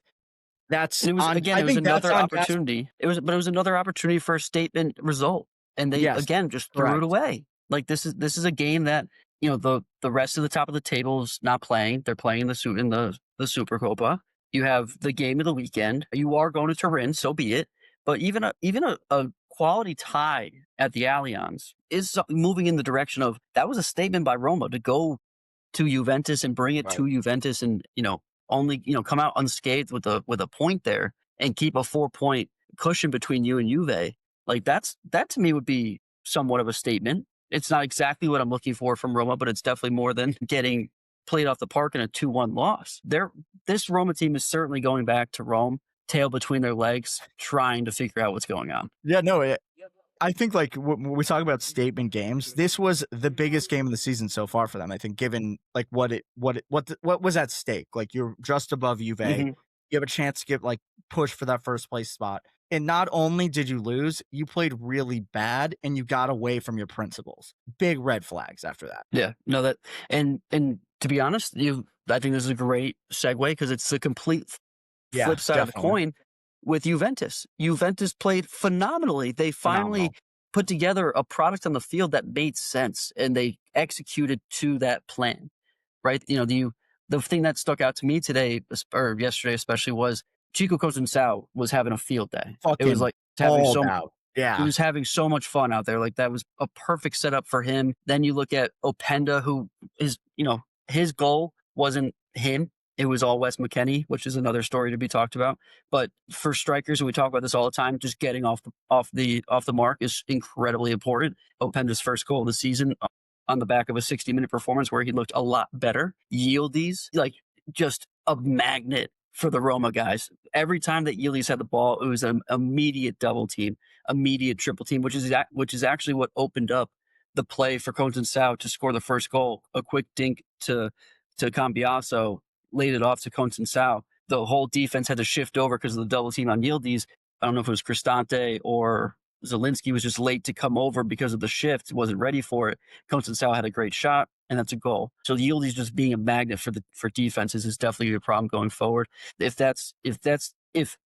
that's And it was on again, I it was think that's another on Gas. opportunity. It was another opportunity for a statement result, and they Yes, again just threw it correct. away. Like this is a game that the rest of the top of the table is not playing. They're playing in the Supercoppa. You have the game of the weekend. You are going to Turin, so be it. But even a quality tie at the Allianz is moving in the direction of that was a statement by Roma to go to Juventus and bring it Right. to Juventus and, only, come out unscathed with a point there and keep a 4-point cushion between you and Juve. Like that to me would be somewhat of a statement. It's not exactly what I'm looking for from Roma, but it's definitely more than getting played off the park in a 2-1 loss. This Roma team is certainly going back to Rome, tail between their legs, trying to figure out what's going on. Yeah, no, I think, like, when we talk about statement games, this was the biggest game of the season so far for them, I think, given, like, what was at stake. Like, you're just above Juve. Mhm. You have a chance to get, like, push for that first place spot. And not only did you lose, you played really bad and you got away from your principles. Big red flags after that. Yeah, no, that and to be honest, I think this is a great segue because it's the complete Yeah, flip side of the definitely. coin with Juventus. Juventus played phenomenally. They finally Phenomenal. put together a product on the field that made sense and they executed to that plan, right? The thing that stuck out to me today or yesterday especially was Chico Cosençao was having a field day. It was Fucking like having balled so out. he Yeah. was having so much fun out there. Like that was a perfect setup for him. Then you look at Openda, who is, his goal wasn't him. It was all Wes McKennie, which is another story to be talked about. But for strikers, and we talk about this all the time, just getting off the mark is incredibly important. Openda's first goal of the season on the back of a 60-minute performance where he looked a lot better. Yildiz, like just a magnet for the Roma guys. Every time that Yildiz had the ball, it was an immediate double team, immediate triple team, which is actually what opened up the play for Conceição to score the first goal. A quick dink to Cambiaso, laid it off to Conceição. The whole defense had to shift over because of the double team on Yildiz. I don't know if it was Cristante or Zelinski was just late to come over because of the shift, wasn't ready for it. Conceição had a great shot, and that's a goal. So Yildiz just being a magnet for defenses is definitely a problem going forward. If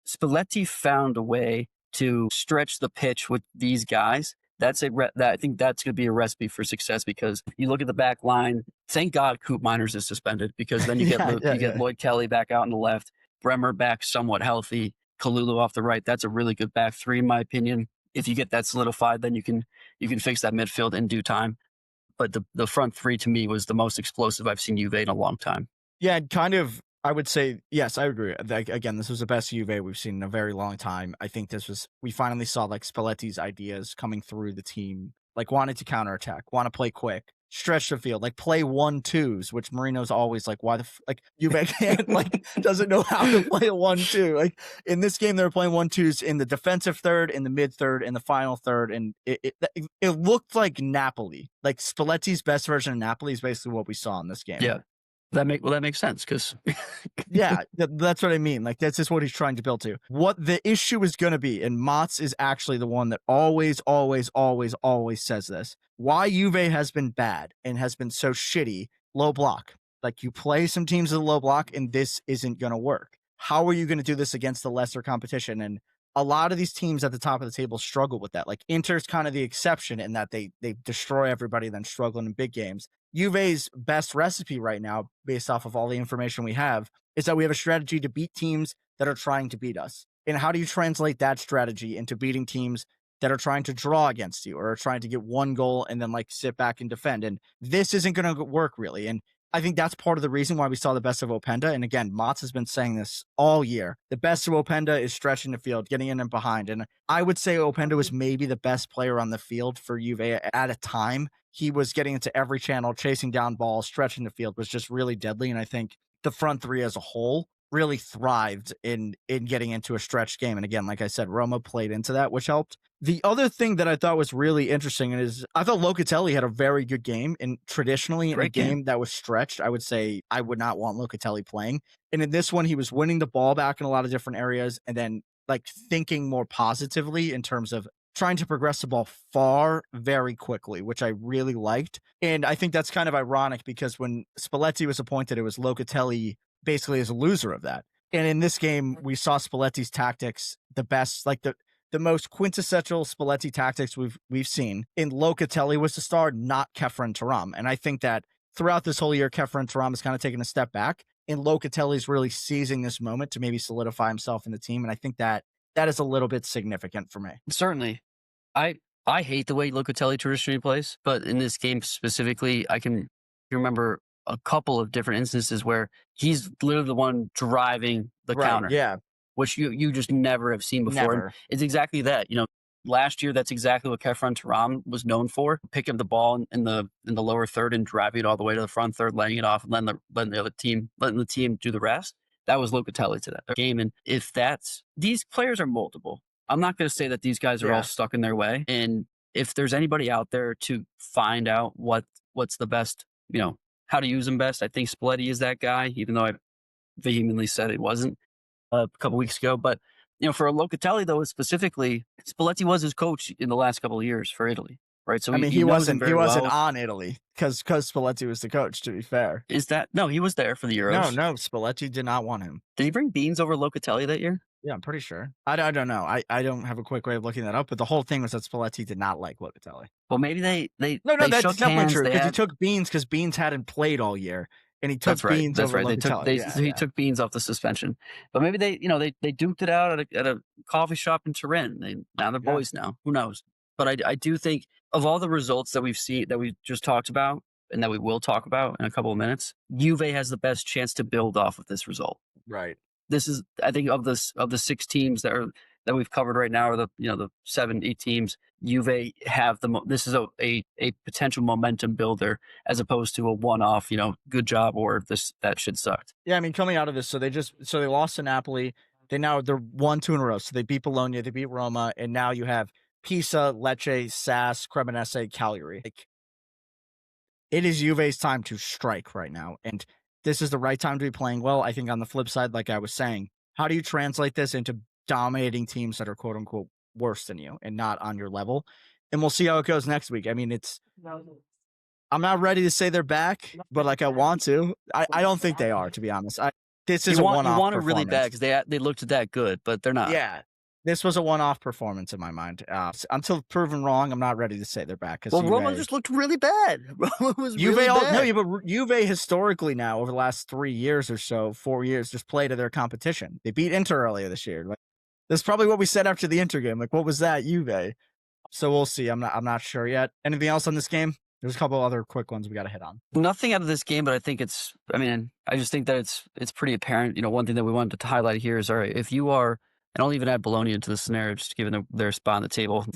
Spalletti found a way to stretch the pitch with these guys, I think that's going to be a recipe for success because you look at the back line. Thank God Coop Miners is suspended because then Yeah, yeah, you get yeah. Lloyd Kelly back out on the left, Bremer back somewhat healthy, Kalulu off the right. That's a really good back three in my opinion. If you get that solidified, then you can fix that midfield in due time. But the front three to me was the most explosive I've seen Juve in a long time. Yeah, kind of. I would say yes. I agree. Like, again, this was the best Juve we've seen in a very long time. I think we finally saw, like, Spalletti's ideas coming through the team. Like, wanted to counterattack, want to play quick, stretch the field, like play 1-2s, which Marino's always like, why like Juve can't, like, doesn't know how to play a 1-2. Like, in this game, they were playing 1-2s in the defensive third, in the mid third, in the final third, and it looked like Napoli. Like, Spalletti's best version of Napoli is basically what we saw in this game. Yeah, that makes sense because Yeah, that's what I mean. Like, that's just what he's trying to build to. What the issue is going to be, and Mats is actually the one that always, always, always, always says this. Why Juve has been bad and has been so shitty, low block. Like, you play some teams with a low block, and this isn't going to work. How are you going to do this against the lesser competition? And a lot of these teams at the top of the table struggle with that. Like, Inter's kind of the exception in that they destroy everybody, then struggle in big games. Juve's best recipe right now, based off of all the information we have, is that we have a strategy to beat teams that are trying to beat us. And how do you translate that strategy into beating teams that are trying to draw against you or are trying to get one goal and then, like, sit back and defend? And this isn't going to work really. And I think that's part of the reason why we saw the best of Openda. And again, Mats has been saying this all year. The best of Openda is stretching the field, getting in and behind. And I would say Openda was maybe the best player on the field for Juve at a time. He was getting into every channel, chasing down balls, stretching the field, was just really deadly. And I think the front three as a whole really thrived in getting into a stretch game. And again, like I said, Roma played into that, which helped. The other thing that I thought was really interesting is I thought Locatelli had a very good game. And traditionally, in a great game. game that was stretched, I would say I would not want Locatelli playing. And in this one, he was winning the ball back in a lot of different areas and then, like, thinking more positively in terms of trying to progress the ball far very quickly, which I really liked. And I think that's kind of ironic because when Spalletti was appointed, it was Locatelli basically as a loser of that. And in this game, we saw Spalletti's tactics the best, like the most quintessential Spalletti tactics we've seen. And Locatelli was the star, not Kefren Turam. And I think that throughout this whole year, Kefren Turam has kind of taken a step back, and Locatelli's really seizing this moment to maybe solidify himself in the team. And I think that is a little bit significant for me. Certainly. I I hate the way Locatelli traditionally plays, but in this game specifically, I can remember a couple of different instances where he's literally the one driving the Right. counter, Yeah. which you just never have seen before. And Never. it's exactly that. Last year, that's exactly what Kefren Turam was known for: picking up the ball in the lower third and driving it all the way to the front third, laying it off, and letting the team do the rest. That was Locatelli to that game. And if these players are multiple, I'm not going to say that these guys are all stuck in their way. And if there's anybody out there to find out what's the best, how to use them best, I think Spalletti is that guy, even though I vehemently said it wasn't a couple weeks ago. But for Locatelli though, specifically, Spalletti was his coach in the last couple of years for Italy, right? So I mean, he knows him he very wasn't well. on Italy because Spalletti was the coach, to be fair. No? He was there for the Euros. No, Spalletti did not want him. Did he bring Beans over Locatelli that year? Yeah, I'm pretty sure. I don't know. I don't have a quick way of looking that up, but the whole thing was that Spalletti did not like Locatelli. Well, maybe they No, they that's shook definitely hands. true They because he had, took Beans because Beans hadn't played all year, and he took That's right. Beans That's over right. Locatelli. He took Beans off the suspension, but maybe they duked it out at a coffee shop in Turin. Now they're boys now. Who knows? But I do think of all the results that we've seen, that we just talked about, and that we will talk about in a couple of minutes, Juve has the best chance to build off of this result. Right. This is, I think, of the 6 teams that we've covered right now, or the 7, 8 teams, Juve have this is a potential momentum builder as opposed to a one-off, good job, or that shit sucked. Yeah, I mean, coming out of this, so they lost to Napoli. They're 1-2 in a row. So they beat Bologna, they beat Roma, and now you have Pisa, Lecce, Sass, Cremonese, Cagliari. Like, it is Juve's time to strike right now, and this is the right time to be playing well. I think on the flip side, like I was saying, how do you translate this into dominating teams that are quote unquote worse than you and not on your level? And we'll see how it goes next week. I mean, I'm not ready to say they're back, but like I want to. I don't think they are, to be honest. This is a one-off. You want it really bad because they looked that good, but they're not. Yeah. This was a one-off performance in my mind. Until proven wrong, I'm not ready to say they're back. Roma just looked really bad. Roma was really bad. But Juve historically now, over the last 3 years or so, 4 years, just play to their competition. They beat Inter earlier this year. Like, that's probably what we said after the Inter game. Like, what was that, Juve? So we'll see. I'm not sure yet. Anything else on this game? There's a couple other quick ones we got to hit on. Nothing out of this game, but I just think that it's pretty apparent. One thing that we wanted to highlight here is, all right, if you are, and I'll even add Bologna into the scenario, just given their spot on the table,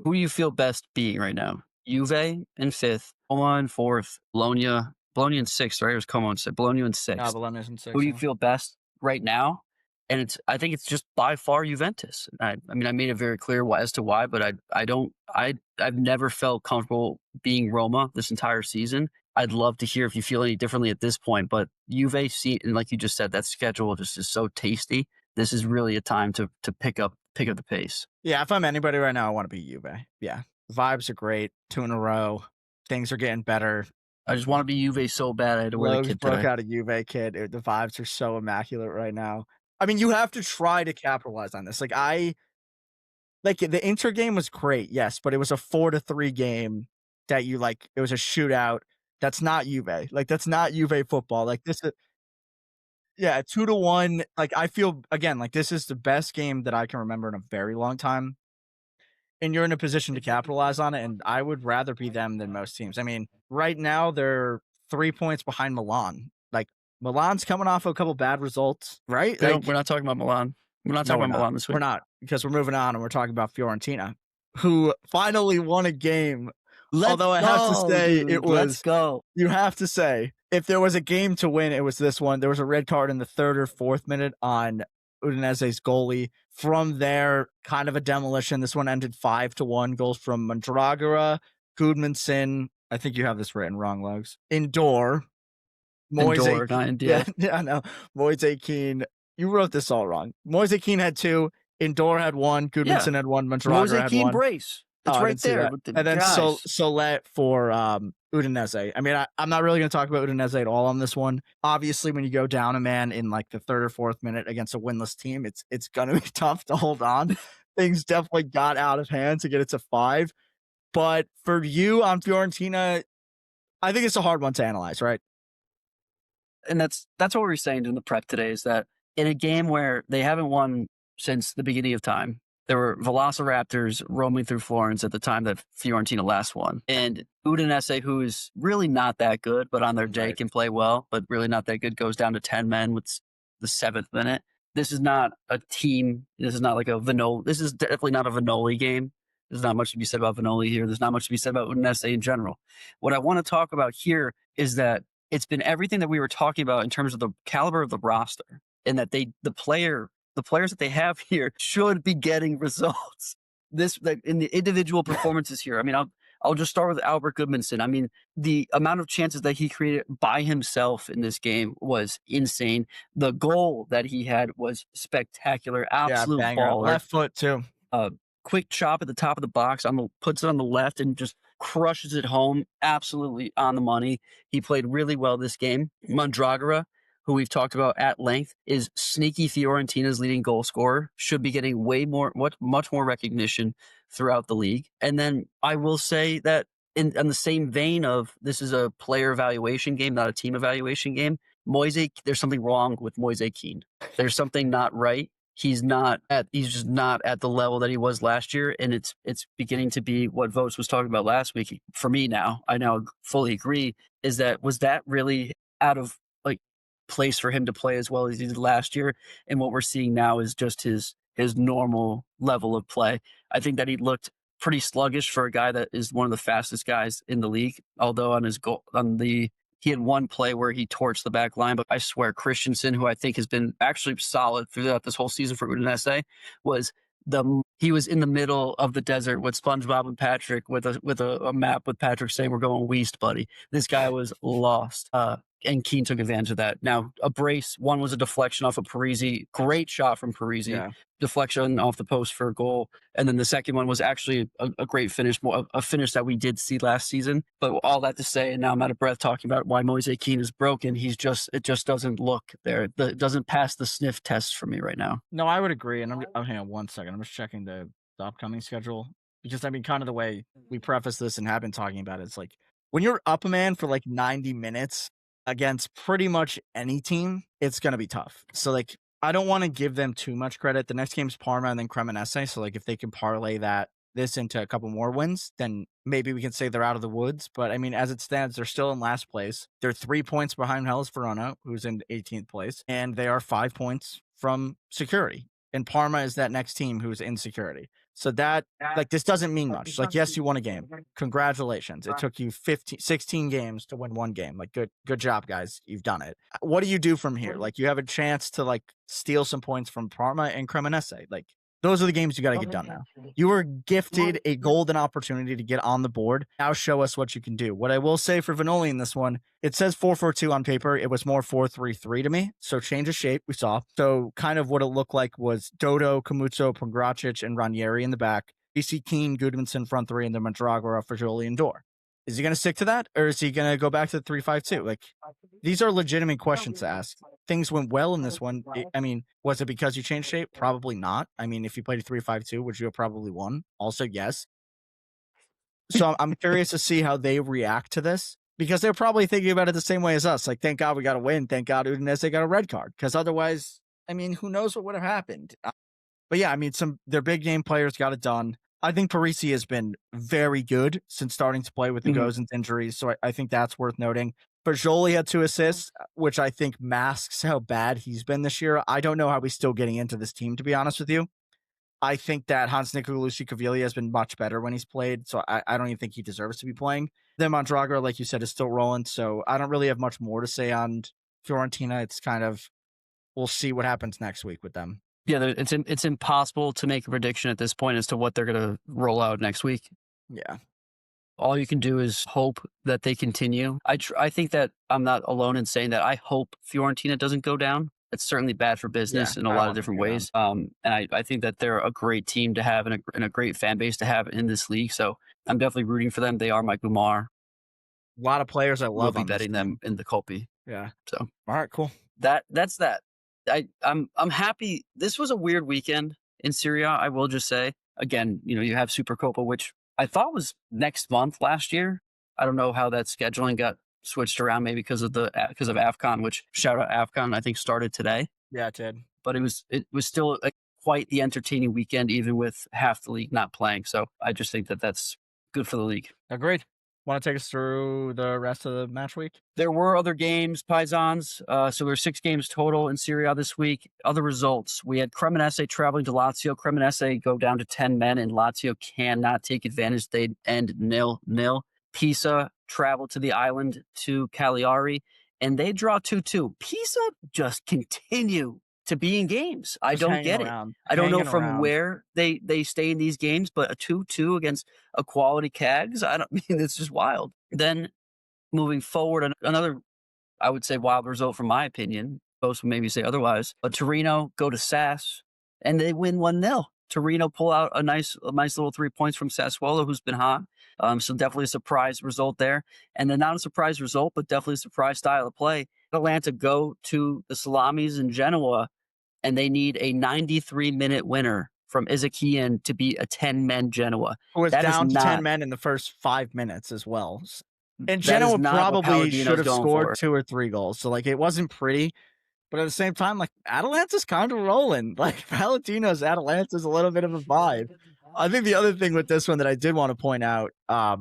who do you feel best being right now? Juve in 5th, Roma in 4th, Bologna in 6th, right? It was Como in 6th, Bologna in 6th. No, Bologna's in 6th. Who do you feel best right now? And I think it's just by far Juventus. I made it very clear as to why, but I've never felt comfortable being Roma this entire season. I'd love to hear if you feel any differently at this point, but Juve, and like you just said, that schedule just is so tasty. This is really a time to pick up the pace. Yeah, if I'm anybody right now, I want to be Juve. Yeah, the vibes are great. 2 in a row. Things are getting better. I just want to be Juve so bad. I had to wear a kid broke today. out a Juve kid. The vibes are so immaculate right now. I mean, you have to try to capitalize on this. Like the Inter game was great, yes, but it was a 4-3 game that it was a shootout. That's not Juve. Like, that's not Juve football. Like, this is, 2-1. Like, I feel, again, like this is the best game that I can remember in a very long time. And you're in a position to capitalize on it, and I would rather be them than most teams. I mean, right now they're 3 points behind Milan. Like, Milan's coming off a couple bad results, right? We're not talking about Milan. We're not talking about Milan this week. We're not, because we're moving on and we're talking about Fiorentina, who finally won a game. Although I have to say, let's go. You have to say, if there was a game to win, it was this one. There was a red card in the 3rd or 4th minute on Udinese's goalie. From there, kind of a demolition. This one ended 5-1. Goals from Mandragora, Gudmundsson. I think you have this written wrong, Lugs. Indoor. Moise Keane. You wrote this all wrong. Moise Keane had 2. Indore had one, Yeah. Goodmanson had one, Moise Mondragra had Kean one. brace. Oh, It's I right didn't see there that. with the And then guys. Solette for Udinese. I mean, I'm not really going to talk about Udinese at all on this one. Obviously, when you go down a man in like the third or fourth minute against a winless team, it's going to be tough to hold on. Things definitely got out of hand to get it to 5. But for you on Fiorentina, I think it's a hard one to analyze, right? And that's what we were saying in the prep today is that in a game where they haven't won since the beginning of time, there were Velociraptors roaming through Florence at the time that Fiorentina last won. And Udinese, who is really not that good, but on their day Right. can play well, but really not that good, goes down to 10 men with the 7th minute. This is not a team. This is not like a Vanoli. This is definitely not a Vanoli game. There's not much to be said about Vanoli here. There's not much to be said about Udinese in general. What I want to talk about here is that it's been everything that we were talking about in terms of the caliber of the roster, and that the players that they have here should be getting results. This like in the individual performances here. I mean, I'll just start with Albert Goodmanson. I mean, the amount of chances that he created by himself in this game was insane. The goal that he had was spectacular, Yeah, absolute banger. baller. Left foot too. Quick chop at the top of the box puts it on the left and just crushes it home. Absolutely on the money. He played really well this game. Mondragora, who we've talked about at length, is sneaky Fiorentina's leading goal scorer. Should be getting much more recognition throughout the league. And then I will say that in the same vein of this is a player evaluation game, not a team evaluation game. There's something wrong with Moise Kean. There's something not right. He's just not at the level that he was last year, and it's beginning to be what Votes was talking about last week. For me now, I now fully agree. Was that really out of like place for him to play as well as he did last year? And what we're seeing now is just his normal level of play. I think that he looked pretty sluggish for a guy that is one of the fastest guys in the league. Although he had one play where he torched the back line, but I swear Christensen, who I think has been actually solid throughout this whole season for Udinese, he was in the middle of the desert with SpongeBob and Patrick with a map with Patrick saying we're going west, buddy. This guy was lost. And Keane took advantage of that. Now, a brace, one was a deflection off of Parisi. Great shot from Parisi. Yeah. Deflection off the post for a goal. And then the second one was actually a great finish, a finish that we did see last season. But all that to say, and now I'm out of breath talking about why Moise Kean is broken. It just doesn't look there. It doesn't pass the sniff test for me right now. No, I would agree. And hang on one second. I'm just checking the upcoming schedule because I mean, kind of the way we preface this and have been talking about it, it's like when you're up a man for like 90 minutes against pretty much any team, it's going to be tough. So like, I don't want to give them too much credit. The next game's Parma and then Cremonese. So like, if they can parlay this into a couple more wins, then maybe we can say they're out of the woods. But I mean, as it stands, they're still in last place. They're 3 points behind Hellas Verona, who's in 18th place, and they are 5 points from security. And Parma is that next team who's in security. So that, like, this doesn't mean much. Like, yes, you won a game. Congratulations. It took you 16 games to win one game. Like, good job, guys. You've done it. What do you do from here? Like, you have a chance to, like, steal some points from Parma and Cremonese. Like, those are the games you got to get done now. You were gifted a golden opportunity to get on the board. Now show us what you can do. What I will say for Vanoli in this one, it says 4-4-2 on paper. It was more 4-3-3 to me. So change of shape, we saw. So kind of what it looked like was Dodo, Camuzzo, Pongracic, and Ranieri in the back. BC Keane, Goodmanson front three, and then Mondragora, Fagioli, and Dor. Is he going to stick to that? Or is he going to go back to the 3-5-2? Like, these are legitimate questions to ask. Things went well in this one. I mean, was it because you changed shape? Probably not. I mean, if you played a 3-5-2, would you have probably won? Also, yes. So I'm curious to see how they react to this because they're probably thinking about it the same way as us. Like, thank God we got a win. Thank God Udinese got a red card. Because otherwise, I mean, who knows what would have happened. But yeah, I mean, their big game players got it done. I think Parisi has been very good since starting to play with the Gozens injuries. So I think that's worth noting. Fagioli had 2 assists, which I think masks how bad he's been this year. I don't know how he's still getting into this team, to be honest with you. I think that Hans Nicolucci Caviglia has been much better when he's played, so I don't even think he deserves to be playing. Then Mondragora, like you said, is still rolling, so I don't really have much more to say on Fiorentina. It's kind of, we'll see what happens next week with them. Yeah, it's impossible to make a prediction at this point as to what they're going to roll out next week. Yeah. All you can do is hope that they continue. I think that I'm not alone in saying that I hope Fiorentina doesn't go down. It's certainly bad for Yeah, business in a I lot of want to different see them. ways. And I think that they're a great team to have and a great fan base to have in this league. So I'm definitely rooting for them. They are my Gumar. A lot of players I We'll love be on this betting them team. in the Kopi. Yeah. So All right, cool. that's that. I'm happy. This was a weird weekend in Serie A, I will just say. Again, you have Supercoppa, which I thought was next month last year. I don't know how that scheduling got switched around, maybe because of AFCON, which shout out AFCON, I think started today. Yeah, it did. But it was still quite the entertaining weekend, even with half the league not playing. So I just think that that's good for the league. Agreed. Want to take us through the rest of the match week? There were other games, Paisans. So there were 6 games total in Serie A this week. Other results. We had Cremonese traveling to Lazio. Cremonese go down to 10 men, and Lazio cannot take advantage. They end 0-0. Pisa traveled to the island to Cagliari, and they draw 2-2. Pisa just continue to be in games. I Just don't hanging get it. around. I don't know Hanging from around. where they stay in these games, but a 2-2 against a quality Cags, I don't mean it's just wild. Then moving forward, another, I would say, wild result from my opinion. Most would maybe say otherwise. But Torino go to SAS and they win 1-0. Torino pull out a nice little 3 points from Sassuolo, who's been hot. So definitely a surprise result there. And then not a surprise result, but definitely a surprise style of play. Atalanta go to the Salamis in Genoa, and they need a 93-minute winner from Ezekiel to beat a 10-man Genoa. Who was That is down to 10 not men in the first 5 minutes as well. And that is Genoa not what probably should Palladino's have going scored for. 2 or 3 goals. So, like, it wasn't pretty. But at the same time, like, Atalanta's kind of rolling. Like, Palladino's Atalanta's a little bit of a vibe. I think the other thing with this one that I did want to point out, I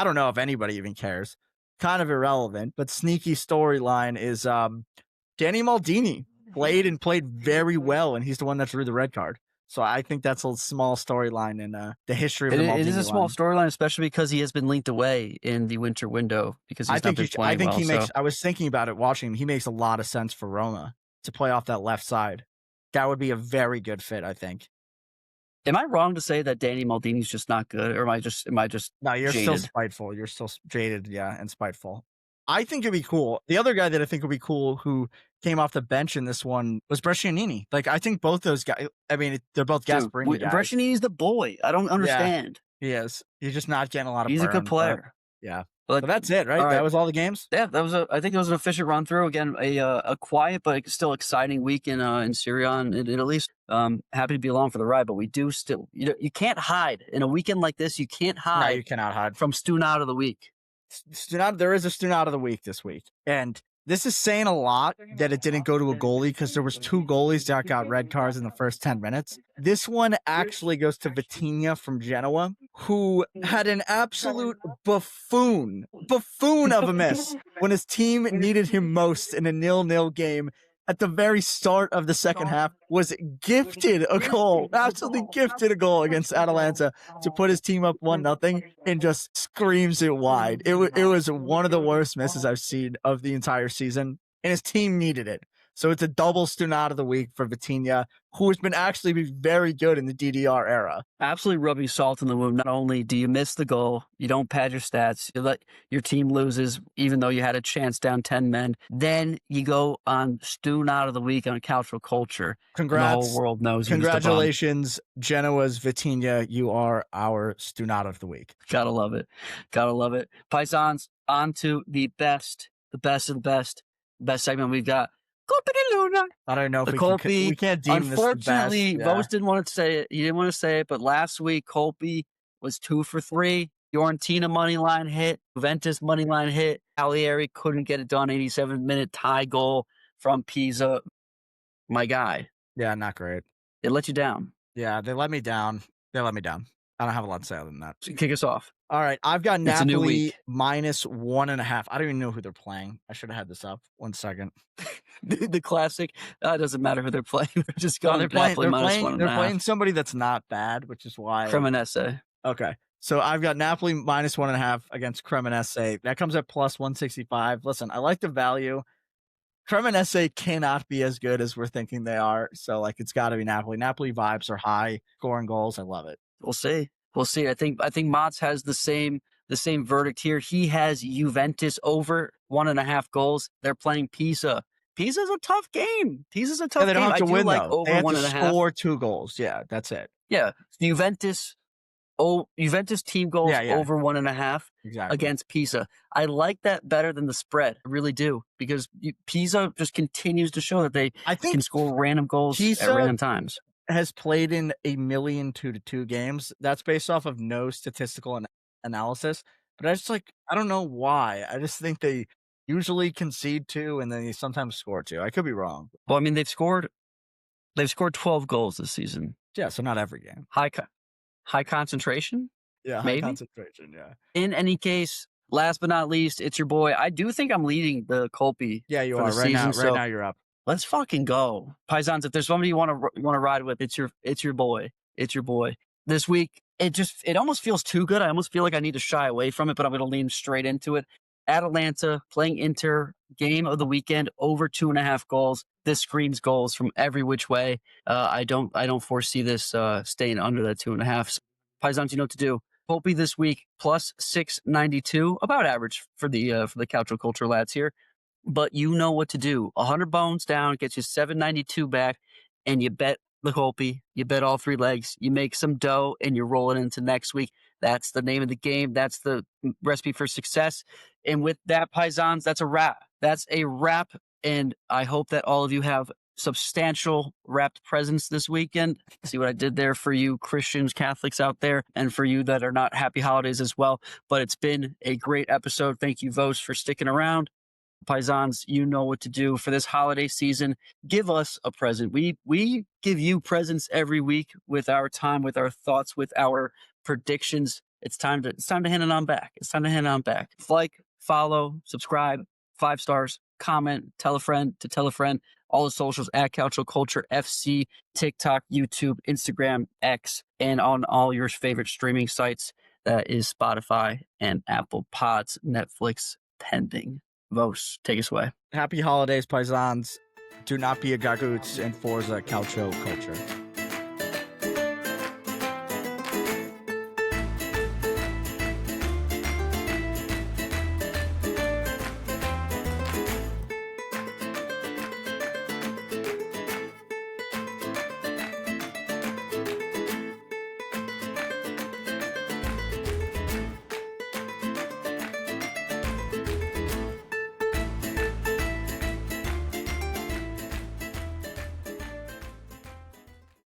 don't know if anybody even cares. Kind of irrelevant, but sneaky storyline is Danny Maldini played very well, and he's the one that drew the red card. So I think that's a small storyline in the history of the It is a Maldini small line. storyline, especially because he has been linked away in the winter window because I he's not think been I playing think well. he makes. So I was thinking about it watching him. He makes a lot of sense for Roma to play off that left side. That would be a very good fit, I think. am I wrong to say that Danny Maldini's just not good, or am I just No, you're still jaded? spiteful. You're still jaded, yeah, and spiteful. I think it'd be cool. The other guy that I think would be cool who came off the bench in this one was Brescianini. Like, I think both those guys, I mean, they're both Dude, Gasparini guys. Brescianini's the boy. I don't Yeah, understand. he is. He's just not getting a lot of He's a good burn, but player. yeah. But So that's it, all right? That right, was all the games? yeah, I think it was an efficient run through. Again, a quiet but still exciting week in Syria and in Italy. Happy to be along for the ride, but we do still you can't hide in a weekend like this. You can't No, hide you cannot hide. from Stunad of the week. There is a Stunat of the week this week. And this is saying a lot that it didn't go to a goalie because there was 2 goalies that got red cards in the first 10 minutes. This one actually goes to Vitinha from Genoa, who had an absolute buffoon of a miss when his team needed him most in a 0-0 game. At the very start of the second half, was gifted a goal, absolutely gifted a goal against Atalanta to put his team up 1-0 and just screams it wide. It was one of the worst misses I've seen of the entire season, and his team needed it. So it's a double Stunat of the week for Vitinha, who has been actually very good in the DDR era. Absolutely rubbing salt in the wound. Not only do you miss the goal, you don't pad your stats, you let your team loses, even though you had a chance down 10 men. Then you go on Stunat of the week on Calcio Culture. And the whole Congrats. world knows who's the bum. Congratulations, Genoa's Vitinha. You are our Stunat of the week. Gotta love it. Gotta love it. Paisans, on to the best of the best segment we've got. Colpi di Luna. I don't know if The we Colpi, can't deem this the unfortunately, best. Vos didn't want to say it. He didn't want to say it, but last week, Colpi was 2 for 3. Fiorentina money line hit. Juventus money line hit. Cagliari couldn't get it done. 87-minute tie goal from Pisa. My guy. Yeah, not great. It let you down. Yeah, they let me down. I don't have a lot to say other than that. So kick us off. All right, I've got It's a new Napoli week. minus 1.5. I don't even know who they're playing. I should have had this up. 1 second. The classic. It doesn't matter who they're playing. They're just No, going Napoli minus 1.5. they're playing somebody that's not bad, which is why. Cremonese. Okay. So I've got Napoli minus 1.5 against Cremonese. That comes at plus 165. Listen, I like the value. Cremonese cannot be as good as we're thinking they are. So, like, it's got to be Napoli. Napoli vibes are high, scoring goals. I love it. We'll see. We'll see. I think Mats has the same verdict here. He has Juventus over 1.5 goals. They're playing Pisa Pisa's a tough game. Pisa's a Yeah, tough they don't game. have I to do win, like though. They over have to 1.5. score 2 goals. Yeah, that's it. Yeah, Juventus team goals Yeah, yeah, over 1.5 exactly. against Pisa. I like that better than the spread. I really do, because Pisa just continues to show that they I think can score random goals at Pisa random times. has played in 1,000,000 2-2 games. That's based off of no statistical analysis, but I just, I don't know why. I just think they usually concede 2 and then they sometimes score 2. I could be wrong. Well, I mean, they've scored 12 goals this season. Yeah, so not every game. High concentration, Yeah, high maybe. concentration, yeah. In any case, last but not least, it's your boy. I do think I'm leading the Colby Yeah, you for the are. Right season. now So you're up. let's fucking go, Paisans. If there's somebody you want to ride with, it's your boy. It's your boy. This week, it almost feels too good. I almost feel like I need to shy away from it, but I'm going to lean straight into it. Atalanta playing Inter, game of the weekend, over 2.5 goals. This screams goals from every which way. I don't foresee this staying under that 2.5. Paisans, you know what to do. Holpe this week plus 692, about average for the Calcio Culture lads here. But you know what to do. 100 bones down gets you 792 back, and you bet the Holpe. You bet all 3 legs. You make some dough, and you roll it into next week. That's the name of the game. That's the recipe for success. And with that, Paisans, that's a wrap. That's a wrap. And I hope that all of you have substantial wrapped presents this weekend. See what I did there for you Christians, Catholics out there, and for you that are not, happy holidays as well. But it's been a great episode. Thank you, Vos, for sticking around. Paisans, you know what to do for this holiday season. Give us a present. We give you presents every week with our time, with our thoughts, with our predictions. It's time to hand it on back. It's time to hand it on back. Like, follow, subscribe, 5 stars, comment, tell a friend to tell a friend. All the socials at Calcio Culture FC, TikTok, YouTube, Instagram, X, and on all your favorite streaming sites. That is Spotify and Apple Pods, Netflix pending. Vos, take us away. Happy holidays, Paisans. Do not be a gagoots and Forza Calcio Culture.